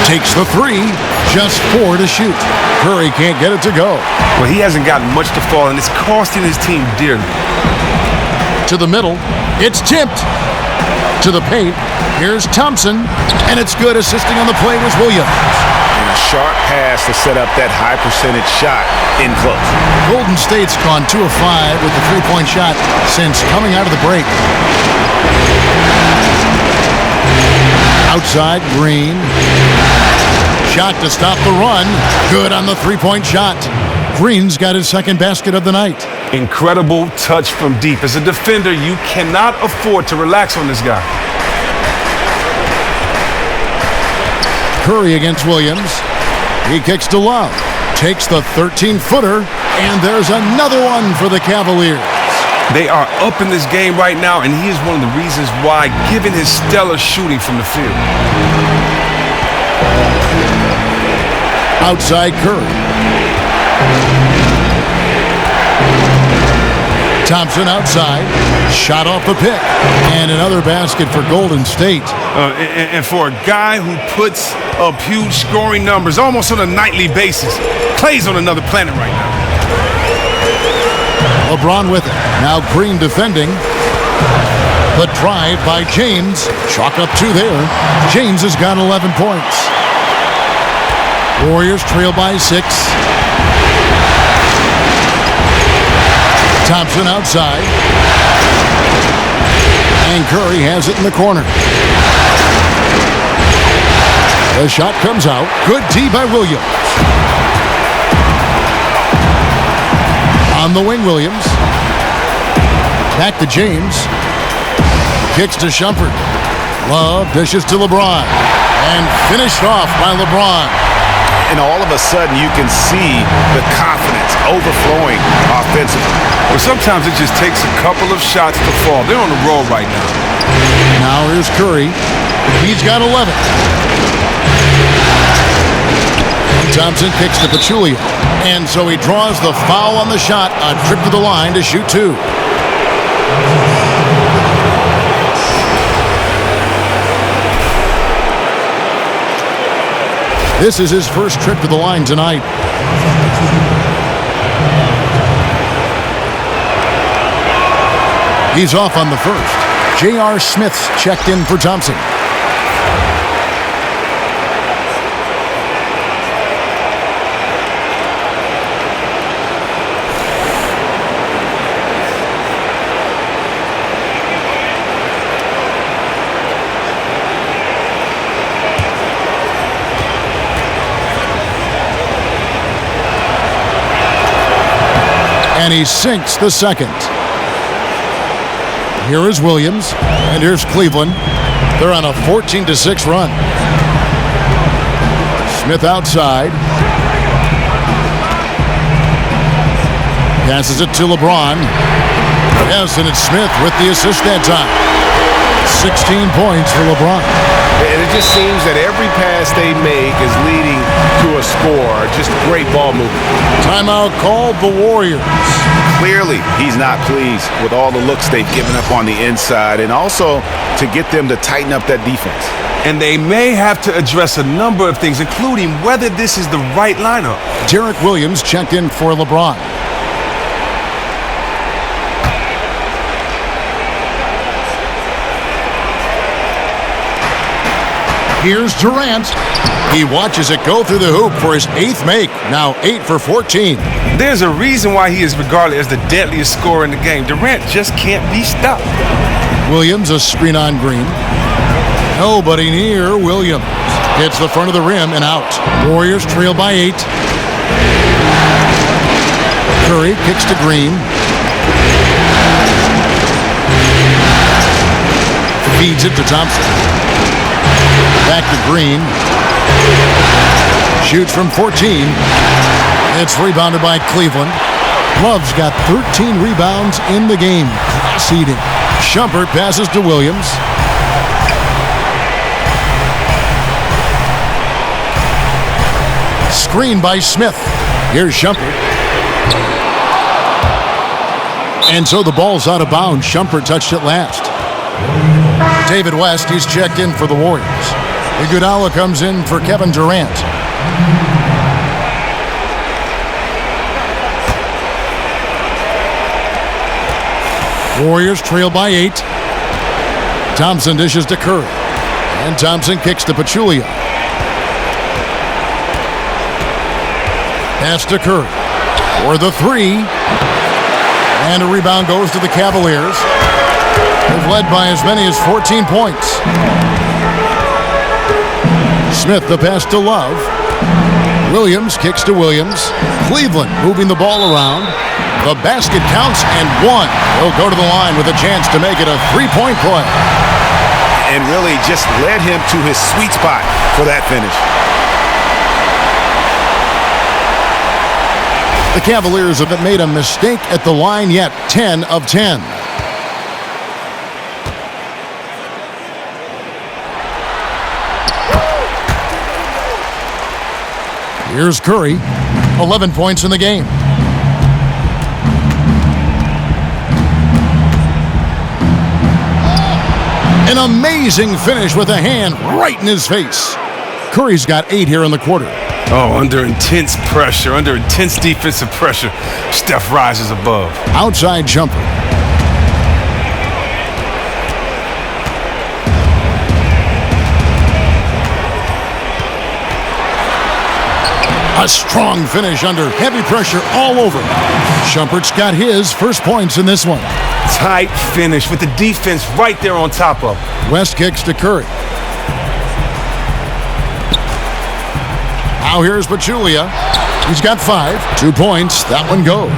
Takes the 3. Just 4 to shoot. Curry can't get it to go. Well, he hasn't gotten much to fall, and it's costing his team dearly. To the middle. It's tipped. To the paint. Here's Thompson. And it's good. Assisting on the play was Williams. And a sharp pass to set up that high percentage shot in close. Golden State's gone 2 of 5 with the 3-point shot since coming out of the break. Outside, Green. Shot to stop the run. Good on the 3-point shot. Green's got his 2nd basket of the night. Incredible touch from deep. As a defender, you cannot afford to relax on this guy. Curry against Williams. He kicks to Love. Takes the 13-footer. And there's another one for the Cavaliers. They are up in this game right now, and he is one of the reasons why, given his stellar shooting from the field. Outside Curry. Thompson outside. Shot off the pick. And another basket for Golden State. And for a guy who puts up huge scoring numbers almost on a nightly basis, Clay's on another planet right now. LeBron with it. Now Green defending. The drive by James. Chalk up 2 there. James has got 11 points. Warriors trail by 6. Thompson outside. And Curry has it in the corner. The shot comes out. Good D by Williams. On the wing, Williams. Back to James. Kicks to Shumpert. Love dishes to LeBron. And finished off by LeBron. And all of a sudden, you can see the confidence overflowing offensively. But sometimes it just takes a couple of shots to fall. They're on the roll right now. Now here's Curry. He's got 11. Thompson kicks to Pachulia. And so he draws the foul on the shot. A trip to the line to shoot 2. This is his first trip to the line tonight. He's off on the first. J.R. Smith's checked in for Thompson. And he sinks the second. Here is Williams, and here's Cleveland. They're on a 14-6 run. Smith outside. Passes it to LeBron. Yes, and it's Smith with the assist that time. 16 points for LeBron. And it just seems that every pass they make is leading to a score. Just great ball movement. Timeout called the Warriors. Clearly, he's not pleased with all the looks they've given up on the inside, and also to get them to tighten up that defense. And they may have to address a number of things, including whether this is the right lineup. Derek Williams checked in for LeBron. Here's Durant. He watches it go through the hoop for his 8th make. Now 8 for 14. There's a reason why he is regarded as the deadliest scorer in the game. Durant just can't be stopped. Williams, a screen on Green. Nobody near Williams. Hits the front of the rim and out. Warriors trail by 8. Curry kicks to Green. Feeds it to Thompson. Back to Green. Shoots from 14. It's rebounded by Cleveland. Love's got 13 rebounds in the game. Seeding. Shumpert passes to Williams. Screen by Smith. Here's Shumpert. And so the ball's out of bounds. Shumpert touched it last. David West, he's checked in for the Warriors. Iguodala comes in for Kevin Durant. Warriors trail by 8. Thompson dishes to Curry. And Thompson kicks to Pachulia. Pass to Curry. For the 3. And a rebound goes to the Cavaliers. They've led by as many as 14 points. Smith the pass to Love. Williams kicks to Williams. Cleveland moving the ball around. The basket counts and 1. He'll go to the line with a chance to make it a 3-point play. And really just led him to his sweet spot for that finish. The Cavaliers haven't made a mistake at the line yet. 10 of 10. Here's Curry, 11 points in the game. An amazing finish with a hand right in his face. Curry's got 8 here in the quarter. Oh, under intense pressure, under intense defensive pressure, Steph rises above. Outside jumper. A strong finish under heavy pressure all over. Shumpert's got his first points in this one. Tight finish with the defense right there on top of him. West kicks to Curry. Now here's Pachulia. He's got 5. 2 points. That one goes.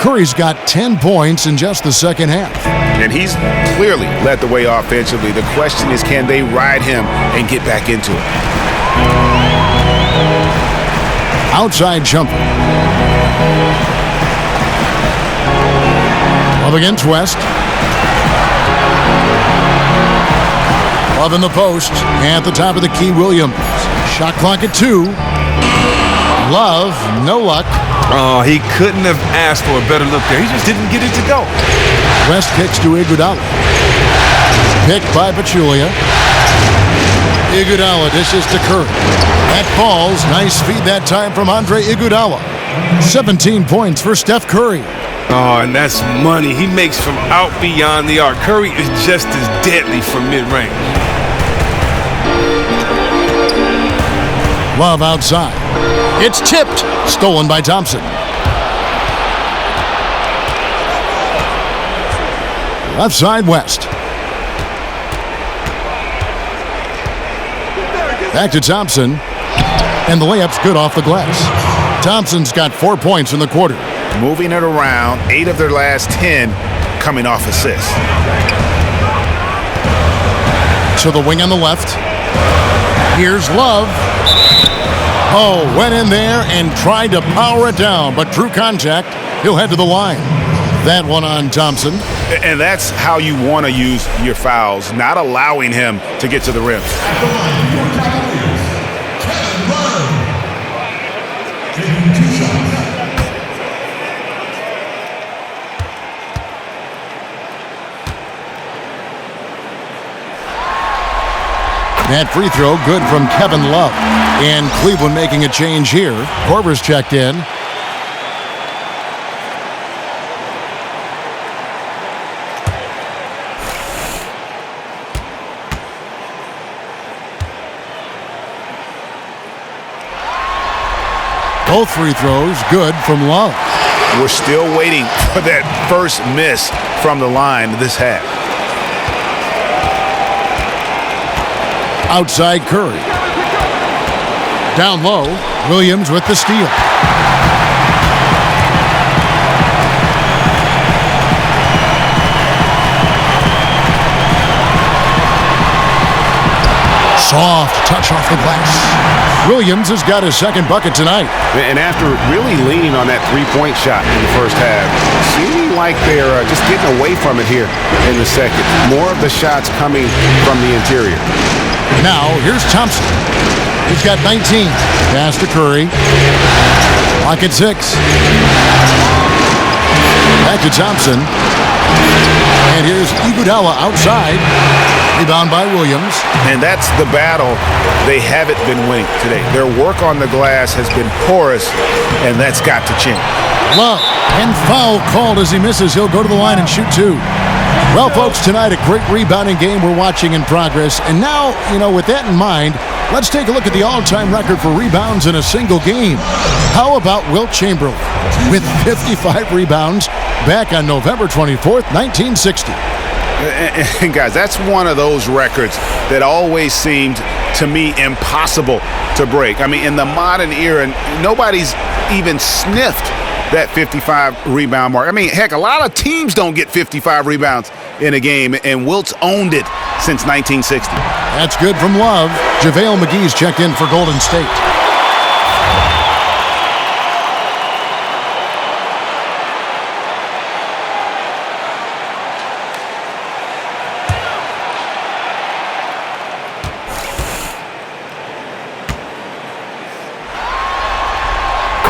Curry's got 10 points in just the second half. And he's clearly led the way offensively. The question is, can they ride him and get back into it? Outside jumper. Love against West. Love in the post. At the top of the key, Williams. Shot clock at 2. Love, no luck. Oh, he couldn't have asked for a better look there. He just didn't get it to go. West kicks to Iguodala. Picked by Pachulia. Iguodala dishes to Curry. That falls. Nice feed that time from Andre Iguodala. 17 points for Steph Curry. Oh, and that's money. He makes from out beyond the arc. Curry is just as deadly from mid-range. Love outside. It's tipped. Stolen by Thompson. Left side, West. Back to Thompson. And the layup's good off the glass. Thompson's got 4 points in the quarter. Moving it around, 8 of their last 10 coming off assists. To the wing on the left. Here's Love. Oh, went in there and tried to power it down, but drew contact. He'll head to the line. That one on Thompson. And that's how you want to use your fouls, not allowing him to get to the rim. That free throw good from Kevin Love. And Cleveland making a change here. Korver's checked in. Both free throws good from Love. We're still waiting for that first miss from the line this half. Outside Curry. Down low, Williams with the steal. Soft touch off the glass. Williams has got his second bucket tonight. And after really leaning on that three-point shot in the first half, seeming like they're just getting away from it here in the second. More of the shots coming from the interior. Now, here's Thompson. He's got 19. Pass to Curry. Clock at 6. Back to Thompson. And here's Iguodala outside. Rebound by Williams. And that's the battle they haven't been winning today. Their work on the glass has been porous, and that's got to change. Love. And foul called as he misses. He'll go to the line and shoot 2. Well, folks, tonight a great rebounding game we're watching in progress. And now, with that in mind, let's take a look at the all-time record for rebounds in a single game. How about Wilt Chamberlain with 55 rebounds back on November 24th, 1960. And guys, that's one of those records that always seemed to me impossible to break. I mean, in the modern era, nobody's even sniffed that 55 rebound mark. I mean, heck, a lot of teams don't get 55 rebounds in a game, and Wilt's owned it since 1960. That's good from Love. JaVale McGee's checked in for Golden State.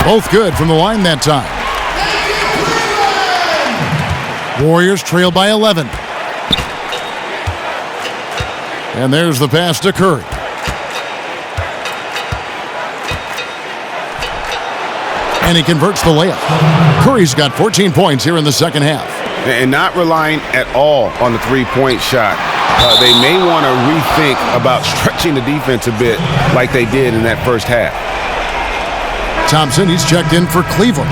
Both good from the line that time. Warriors trail by 11. And there's the pass to Curry. And he converts the layup. Curry's got 14 points here in the second half. And not relying at all on the three-point shot. They may want to rethink about stretching the defense a bit like they did in that first half. Thompson, he's checked in for Cleveland.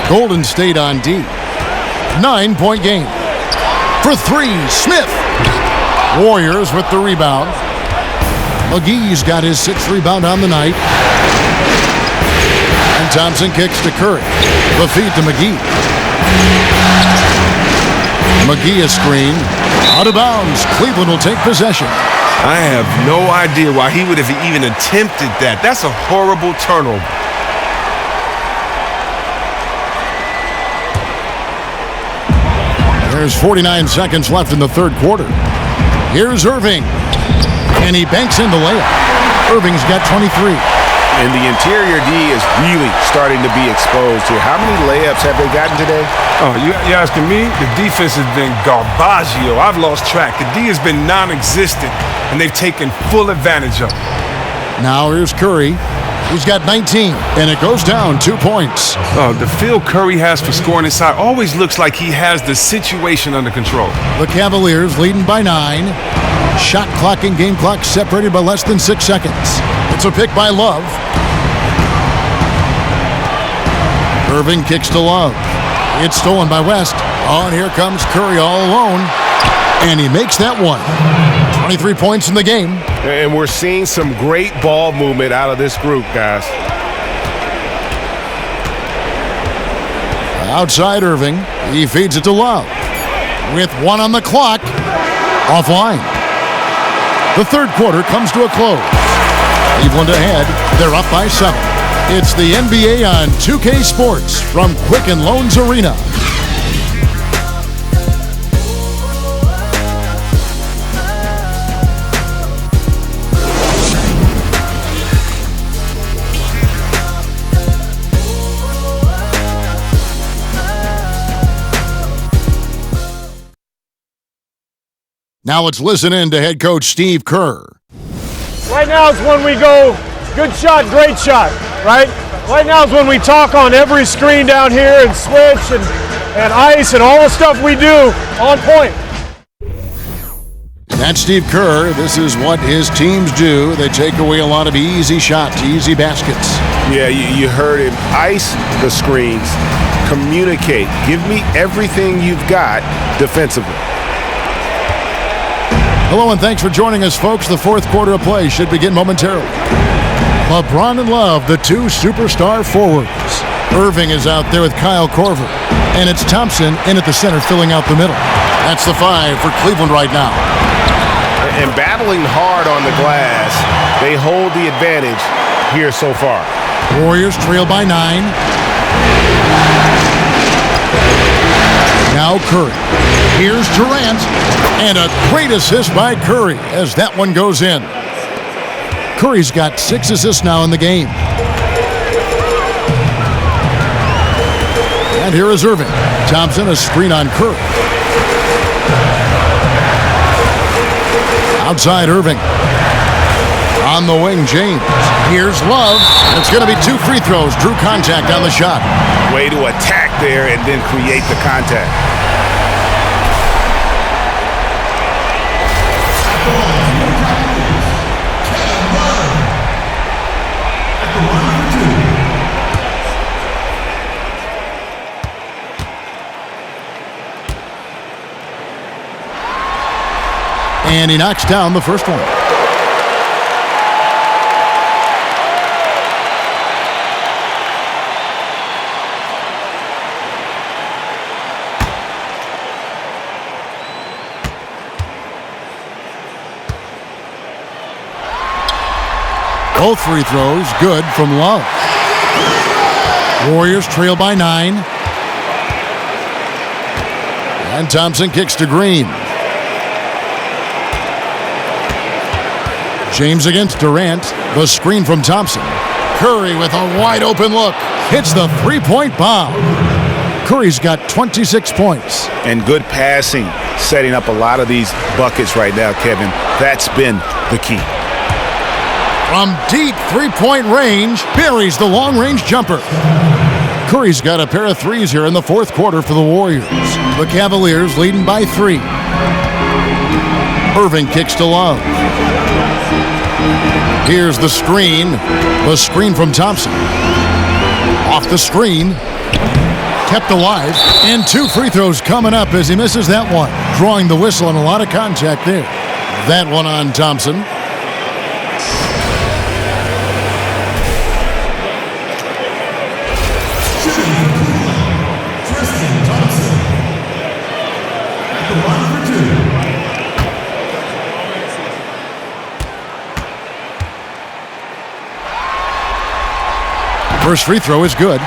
Golden State on D. 9-point game. For three, Smith. Warriors with the rebound. McGee's got his 6th rebound on the night. And Thompson kicks to Curry. The feed to McGee. McGee is screened. Out of bounds. Cleveland will take possession. I have no idea why he would have even attempted that. That's a horrible turnover. There's 49 seconds left in the third quarter. Here's Irving. And he banks in the layup. Irving's got 23. And the interior D is really starting to be exposed here. How many layups have they gotten today? Oh, you asking me? The defense has been garbaggio. I've lost track. The D has been non-existent, and they've taken full advantage of it. Now here's Curry. He's got 19, and it goes down 2 points. Oh, the feel Curry has for scoring inside always looks like he has the situation under control. The Cavaliers leading by 9. Shot clock and game clock separated by less than 6 seconds. It's a pick by Love. Irving kicks to Love. It's stolen by West. Oh, and here comes Curry all alone. And he makes that one. 23 points in the game. And we're seeing some great ball movement out of this group, guys. Outside Irving. He feeds it to Love. With 1 on the clock. Offline. The third quarter comes to a close. Cleveland ahead. They're up by 7. It's the NBA on 2K Sports from Quicken Loans Arena. Now let's listen in to head coach Steve Kerr. Right now is when we go, good shot, great shot, right? Right now is when we talk on every screen down here and switch and ice and all the stuff we do on point. That's Steve Kerr. This is what his teams do. They take away a lot of easy shots, easy baskets. Yeah, you heard him. Ice the screens. Communicate. Give me everything you've got defensively. Hello and thanks for joining us, folks. The fourth quarter of play should begin momentarily. LeBron and Love, the 2 superstar forwards. Irving is out there with Kyle Korver. And it's Thompson in at the center filling out the middle. That's the 5 for Cleveland right now. And battling hard on the glass, they hold the advantage here so far. Warriors trail by 9. Now Curry. Here's Durant. And a great assist by Curry as that one goes in. Curry's got 6 assists now in the game. And here is Irving. Thompson, a screen on Curry. Outside Irving. On the wing, James. Here's Love. It's going to be 2 free throws. Drew contact on the shot. Way to attack there and then create the contact. And he knocks down the first one. Both free throws good from Love. Warriors trail by 9. And Thompson kicks to Green. James against Durant. The screen from Thompson. Curry with a wide open look. Hits the three-point bomb. Curry's got 26 points. And good passing, setting up a lot of these buckets right now, Kevin. That's been the key. From deep three-point range, buries the long-range jumper. Curry's got a pair of threes here in the fourth quarter for the Warriors. The Cavaliers leading by 3. Irving kicks to Love. Here's the screen. The screen from Thompson. Off the screen. Kept alive. And 2 free throws coming up as he misses that one. Drawing the whistle and a lot of contact there. That one on Thompson. First free throw is good.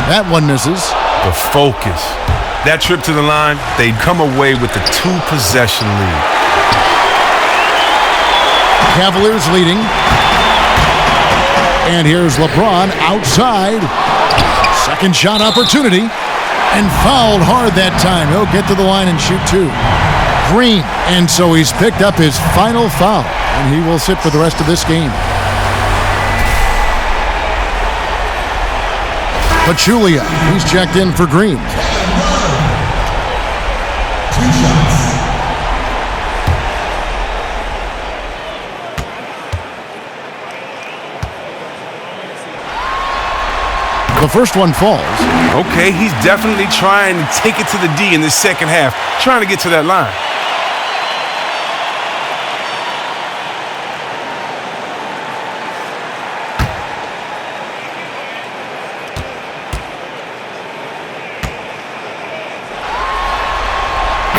That one misses. The focus. That trip to the line, they'd come away with a 2-possession lead. Cavaliers leading. And here's LeBron outside. Second shot opportunity. And fouled hard that time. He'll get to the line and shoot 2. Green. And so he's picked up his final foul. And he will sit for the rest of this game. Pachulia. He's checked in for Green. 2 shots. The first one falls. Okay, he's definitely trying to take it to the D in the second half, trying to get to that line.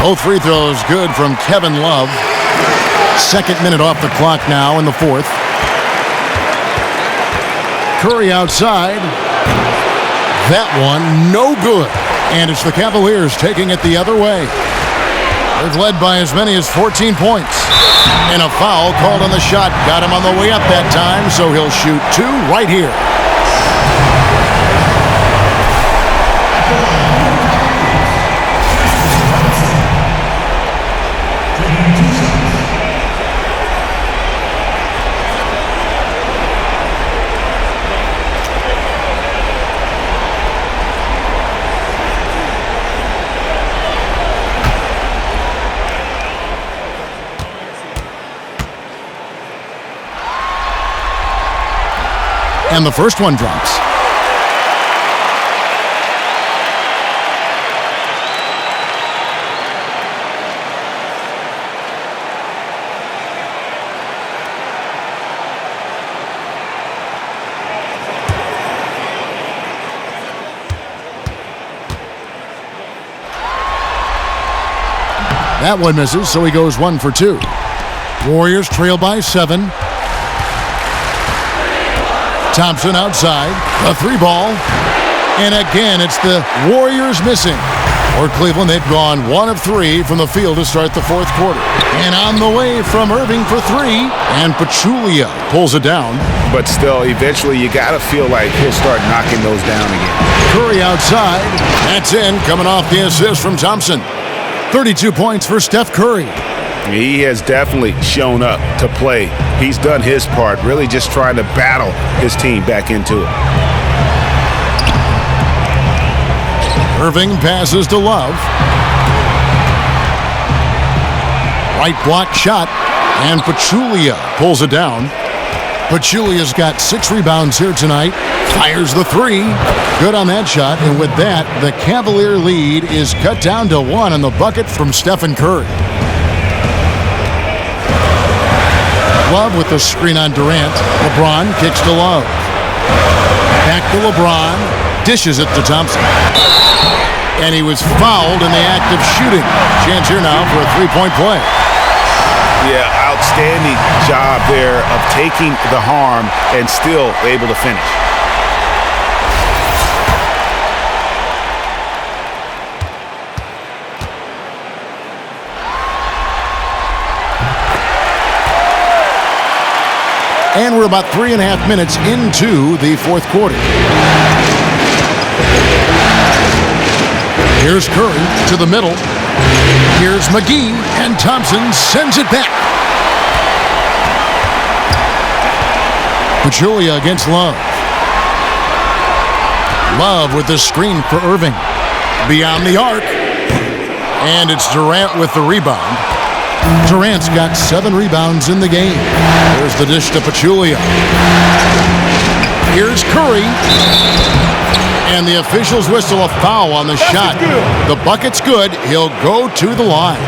Both free throws good from Kevin Love. Second minute off the clock now in the fourth. Curry outside. That one, no good. And it's the Cavaliers taking it the other way. They've led by as many as 14 points. And a foul called on the shot. Got him on the way up that time, so he'll shoot 2 right here. And the first one drops. That one misses, so he goes 1 for 2. Warriors trail by 7. Thompson outside, a 3-ball, and again it's the Warriors missing. For Cleveland, they've gone 1 of 3 from the field to start the fourth quarter. And on the way from Irving for 3, and Pachulia pulls it down. But still, eventually you got to feel like he'll start knocking those down again. Curry outside, that's in, coming off the assist from Thompson. 32 points for Steph Curry. He has definitely shown up to play. He's done his part, really just trying to battle his team back into it. Irving passes to Love. Right block shot, and Pachulia pulls it down. Pachulia's got 6 rebounds here tonight. Fires the 3. Good on that shot, and with that, the Cavalier lead is cut down to 1 on the bucket from Stephen Curry. Love with the screen on Durant. LeBron kicks to Love. Back to LeBron. Dishes it to Thompson. And he was fouled in the act of shooting. Chance here now for a three-point play. Yeah, outstanding job there of taking the harm and still able to finish. And we're about 3.5 minutes into the fourth quarter. Here's Curry to the middle. Here's McGee, and Thompson sends it back. Pachulia against Love. Love with the screen for Irving. Beyond the arc. And it's Durant with the rebound. Durant's got 7 rebounds in the game. There's the dish to Pachulia. Here's Curry. And the officials whistle a foul on the shot. The bucket's good. He'll go to the line.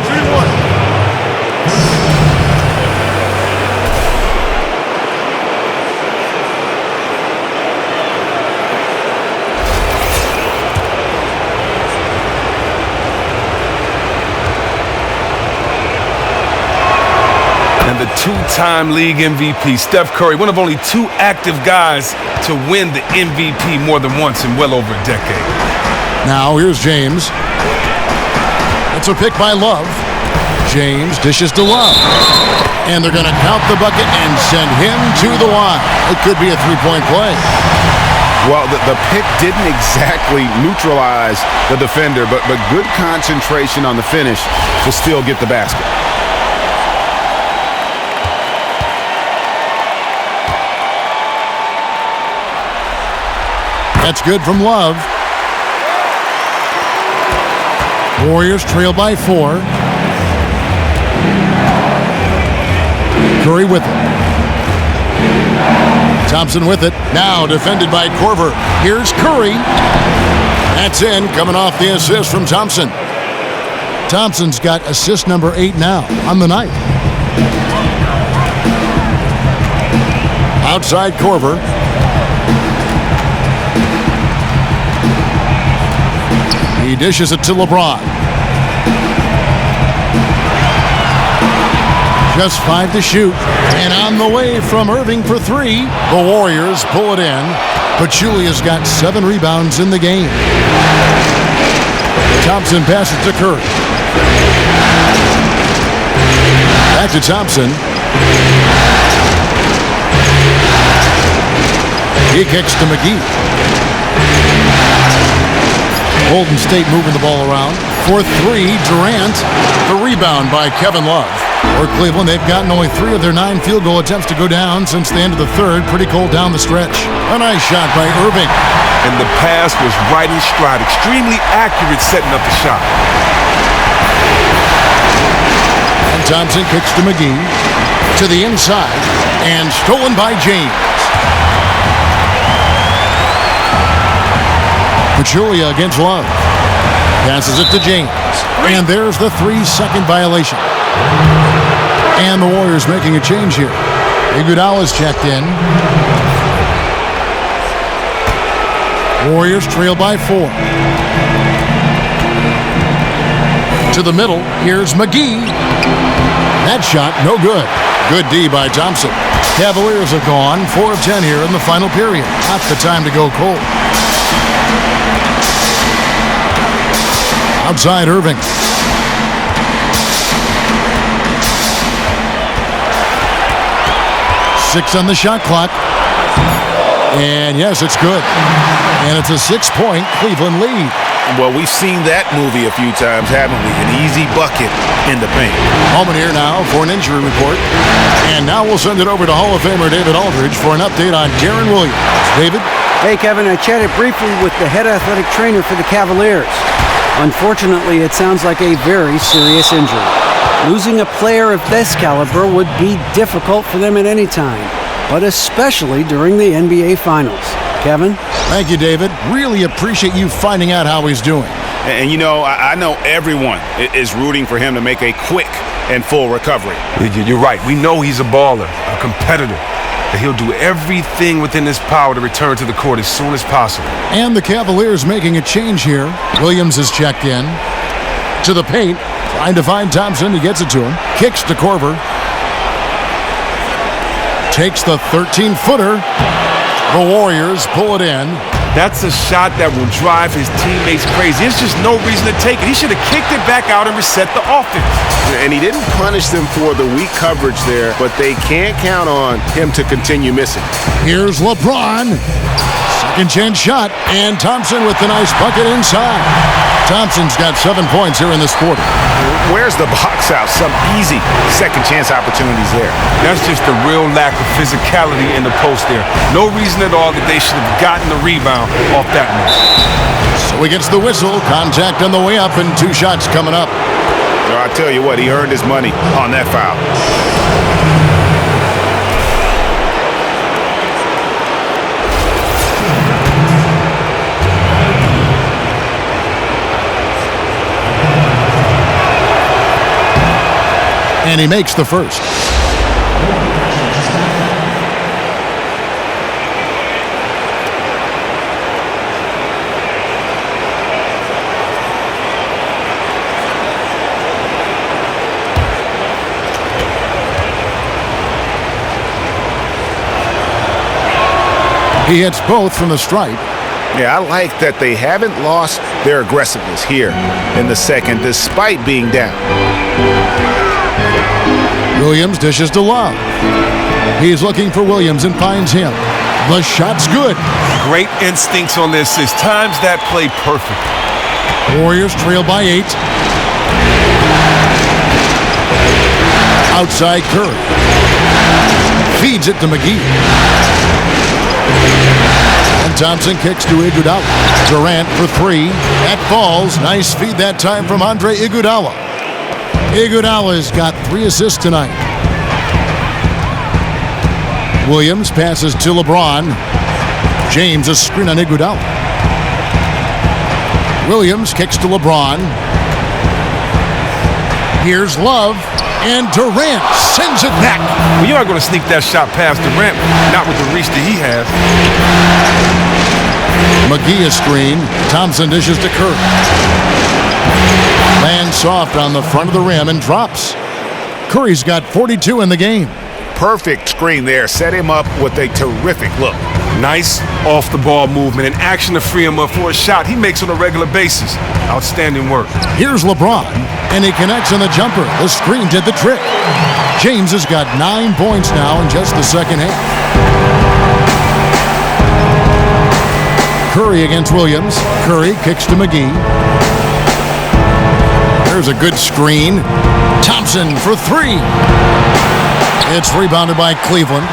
And the two-time league MVP, Steph Curry, one of only 2 active guys to win the MVP more than once in well over a decade. Now here's James. It's a pick by Love. James dishes to Love. And they're going to count the bucket and send him to the line. It could be a three-point play. Well, the pick didn't exactly neutralize the defender, but good concentration on the finish to still get the basket. That's good from Love. Warriors trail by 4. Curry with it. Thompson with it. Now defended by Korver. Here's Curry. That's in, coming off the assist from Thompson. Thompson's got assist number 8 now on the night. Outside Korver. He dishes it to LeBron. Just 5 to shoot. And on the way from Irving for 3. The Warriors pull it in. Pachulia's got 7 rebounds in the game. Thompson passes to Curry. Back to Thompson. He kicks to McGee. Golden State moving the ball around. For 3, Durant. The rebound by Kevin Love. For Cleveland, they've gotten only 3 of their 9 field goal attempts to go down since the end of the third. Pretty cold down the stretch. A nice shot by Irving. And the pass was right in stride. Extremely accurate setting up the shot. And Thompson kicks to McGee. To the inside. And stolen by James. Pachulia against Love. Passes it to James. And there's the 3-second violation. And the Warriors making a change here. Iguodala's checked in. Warriors trail by 4. To the middle. Here's McGee. That shot, no good. Good D by Thompson. Cavaliers are gone. 4 of 10 here in the final period. Not the time to go cold. Outside Irving. Six on the shot clock. And yes, it's good. And it's a 6-point Cleveland lead. Well, we've seen that movie a few times, haven't we? An easy bucket in the paint. Holman here now for an injury report. And now we'll send it over to Hall of Famer David Aldridge for an update on Deron Williams. David? Hey, Kevin, I chatted briefly with the head athletic trainer for the Cavaliers. Unfortunately, it sounds like a very serious injury. Losing a player of this caliber would be difficult for them at any time, but especially during the NBA Finals. Kevin? Thank you, David. Really appreciate you finding out how he's doing. And you know, I know everyone is rooting for him to make a quick and full recovery. You're right. We know he's a baller, a competitor. That he'll do everything within his power to return to the court as soon as possible. And the Cavaliers making a change here. Williams is checked in. To the paint. Trying to find Thompson. He gets it to him. Kicks to Korver. Takes the 13-footer. The Warriors pull it in. That's a shot that will drive his teammates crazy. There's just no reason to take it. He should have kicked it back out and reset the offense. And he didn't punish them for the weak coverage there, but they can't count on him to continue missing. Here's LeBron. Second chance shot. And Thompson with the nice bucket inside. Thompson's got 7 points here in this quarter. Where's the box out? Some easy second chance opportunities there. That's just a real lack of physicality in the post there. No reason at all that they should have gotten the rebound off that miss. So he gets the whistle. Contact on the way up and 2 shots coming up. I tell you what, he earned his money on that foul. And he makes the first. He hits both from the stripe. Yeah, I like that they haven't lost their aggressiveness here in the second despite being down. Williams dishes to Love. He's looking for Williams and finds him. The shot's good. Great instincts on this. Times that play perfect. Warriors trail by 8. Outside Curry. Feeds it to McGee. And Thompson kicks to Iguodala. Durant for 3. That falls. Nice feed that time from Andre Iguodala. Iguodala's got 3 assists tonight. Williams passes to LeBron. James a screen on Iguodala. Williams kicks to LeBron. Here's Love. And Durant sends it back. Well, you aren't going to sneak that shot past Durant, not with the reach that he has. McGee a screen. Thompson dishes to Curry. Lands soft on the front of the rim and drops. Curry's got 42 in the game. Perfect screen there. Set him up with a terrific look. Nice off-the-ball movement and action to free him up for a shot he makes on a regular basis. Outstanding work. Here's LeBron, and he connects on the jumper. The screen did the trick. James has got 9 points now in just the second half. Curry against Williams. Curry kicks to McGee. There's a good screen. Thompson for 3. It's rebounded by Cleveland.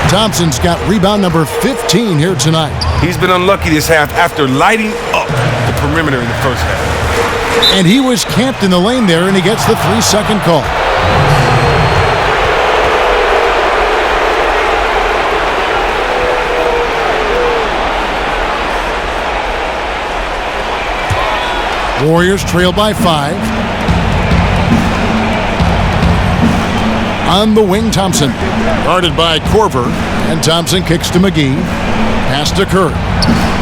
Thompson's got rebound number 15 here tonight. He's been unlucky this half after lighting up the perimeter in the first half. And he was camped in the lane there, and he gets the 3-second call. Warriors trail by 5. On the wing, Thompson. Guarded by Korver. And Thompson kicks to McGee. Pass to Curry.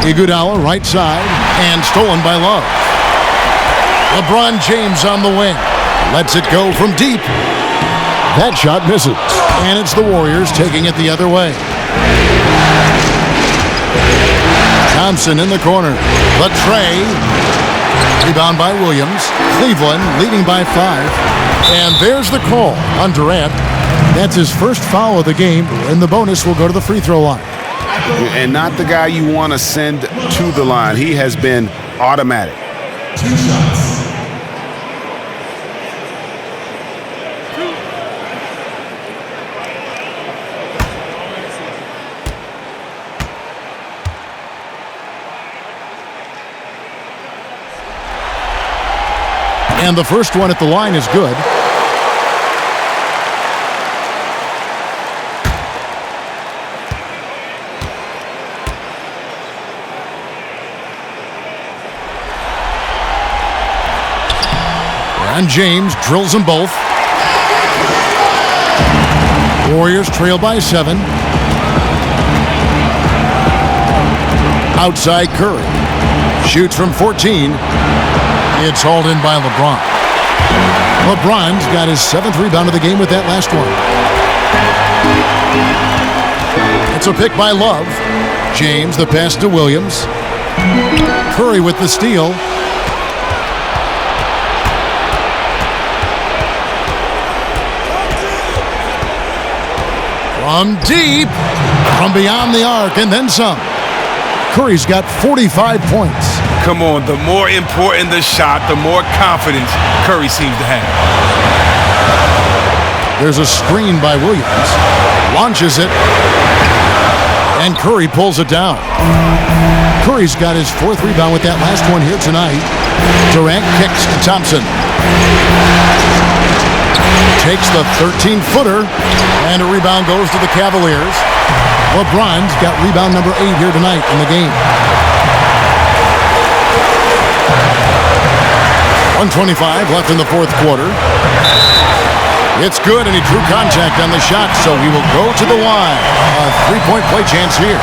Iguodala right side. And stolen by Love. LeBron James on the wing. Lets it go from deep. That shot misses. And it's the Warriors taking it the other way. Thompson in the corner. The tray. Rebound by Williams. Cleveland leading by 5. And there's the call on Durant. That's his first foul of the game, and the bonus will go to the free throw line. And not the guy you want to send to the line. He has been automatic. 2 shots. And the first one at the line is good. And James drills them both. Warriors trail by 7. Outside Curry. Shoots from 14. It's hauled in by LeBron. LeBron's got his 7th rebound of the game with that last one. It's a pick by Love. James, the pass to Williams. Curry with the steal. From deep, from beyond the arc, and then some. Curry's got 45 points. Come on, the more important the shot, the more confidence Curry seems to have. There's a screen by Williams. Launches it. And Curry pulls it down. Curry's got his 4th rebound with that last one here tonight. Durant kicks to Thompson. Takes the 13-footer, and a rebound goes to the Cavaliers. LeBron's got rebound number 8 here tonight in the game. 1:25 left in the 4th quarter. It's good, and he drew contact on the shot, so he will go to the line. A 3-point play chance here.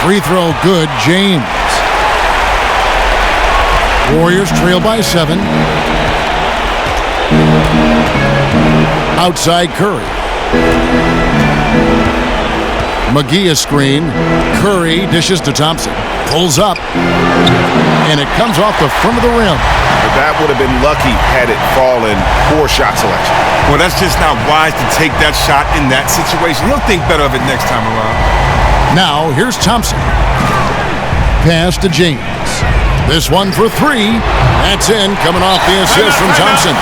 Free throw good, James. Warriors trail by 7. Outside Curry. McGee a screen. Curry dishes to Thompson. Pulls up. And it comes off the front of the rim. But that would have been lucky had it fallen. Poor shot selection. Well, that's just not wise to take that shot in that situation. He'll think better of it next time around. Now, here's Thompson. Pass to James. This one for 3. That's in, coming off the assist from Thompson.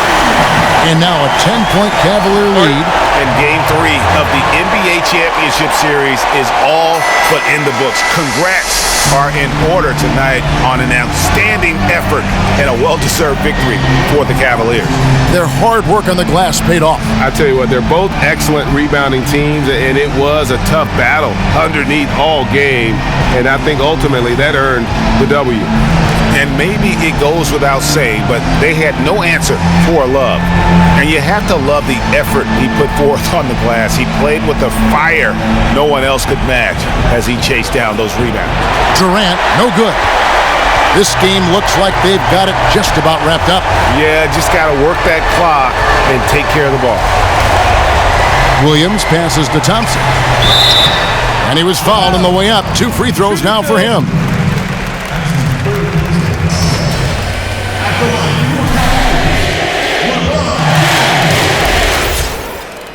And now a 10-point Cavalier lead. And Game 3 of the NBA Championship Series is all but in the books. Congrats are in order tonight on an outstanding effort and a well-deserved victory for the Cavaliers. Their hard work on the glass paid off. I tell you what, they're both excellent rebounding teams, and it was a tough battle underneath all game. And I think ultimately that earned the W. And maybe it goes without saying, but they had no answer for Love. And you have to love the effort he put forth on the glass. He played with a fire no one else could match as he chased down those rebounds. Durant, no good. This game looks like they've got it just about wrapped up. Yeah, just got to work that clock and take care of the ball. Williams passes to Thompson. And he was fouled on the way up. 2 free throws now for him.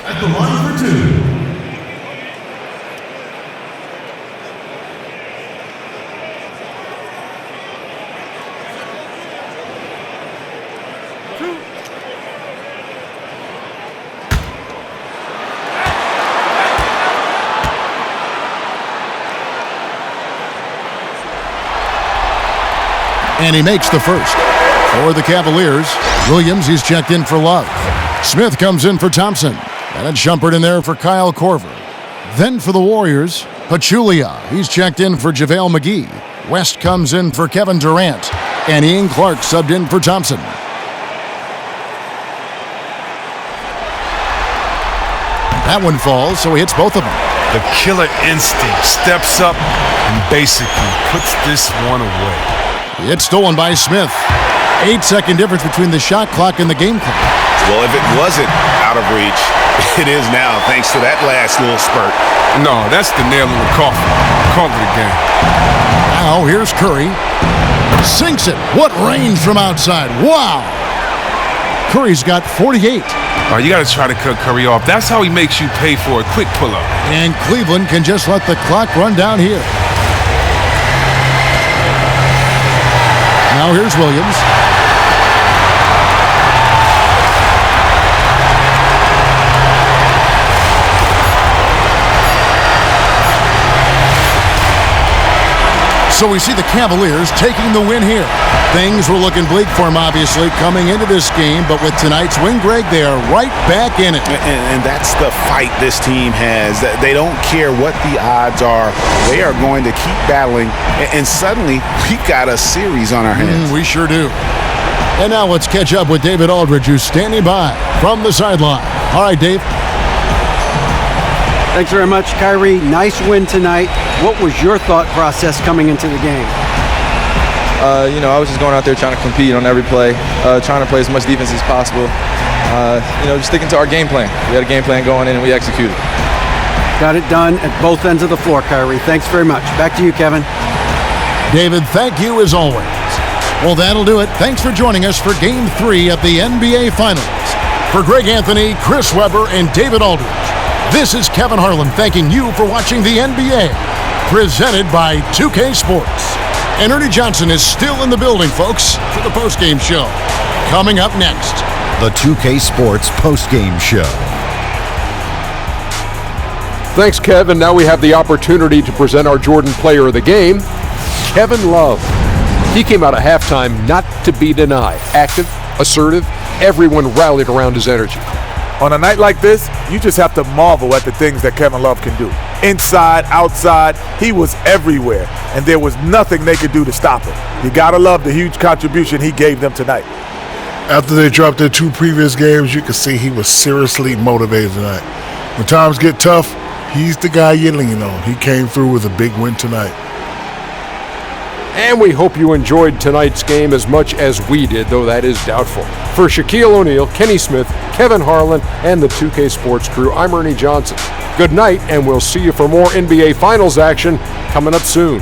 At the line for 2. And he makes the first. For the Cavaliers, Williams, he's checked in for Love. Smith comes in for Thompson. And a jumper in there for Kyle Korver. Then for the Warriors, Pachulia. He's checked in for JaVale McGee. West comes in for Kevin Durant. And Ian Clark subbed in for Thompson. That one falls, so he hits both of them. The killer instinct steps up and basically puts this one away. It's stolen by Smith. 8-second difference between the shot clock and the game clock. Well, if it wasn't out of reach, it is now, thanks to that last little spurt. No, that's the nail in the coffin. Call it a game. Now, here's Curry. Sinks it. What range from outside. Wow. Curry's got 48. Oh, you got to try to cut Curry off. That's how he makes you pay for a quick pull-up. And Cleveland can just let the clock run down here. Now here's Williams. So we see the Cavaliers taking the win here. Things were looking bleak for them, obviously, coming into this game, but with tonight's win, Greg, they are right back in it. And that's the fight this team has. They don't care what the odds are. They are going to keep battling, and suddenly we got a series on our hands. We sure do. And now let's catch up with David Aldridge, who's standing by from the sideline. All right, Dave. Thanks very much, Kyrie. Nice win tonight. What was your thought process coming into the game? I was just going out there trying to compete on every play, trying to play as much defense as possible. Just sticking to our game plan. We had a game plan going in and we executed. Got it done at both ends of the floor, Kyrie. Thanks very much. Back to you, Kevin. David, thank you as always. Well, that'll do it. Thanks for joining us for Game 3 of the NBA Finals. For Greg Anthony, Chris Webber, and David Aldridge, this is Kevin Harlan thanking you for watching the NBA, presented by 2K Sports. And Ernie Johnson is still in the building, folks, for the postgame show. Coming up next, the 2K Sports postgame show. Thanks, Kevin. Now we have the opportunity to present our Jordan Player of the Game, Kevin Love. He came out at halftime not to be denied. Active, assertive, everyone rallied around his energy. On a night like this, you just have to marvel at the things that Kevin Love can do. Inside, outside, he was everywhere, and there was nothing they could do to stop him. You gotta love the huge contribution he gave them tonight. After they dropped their 2 previous games, you could see he was seriously motivated tonight. When times get tough, he's the guy you're leaning on. He came through with a big win tonight. And we hope you enjoyed tonight's game as much as we did, though that is doubtful. For Shaquille O'Neal, Kenny Smith, Kevin Harlan, and the 2K Sports crew, I'm Ernie Johnson. Good night, and we'll see you for more NBA Finals action coming up soon.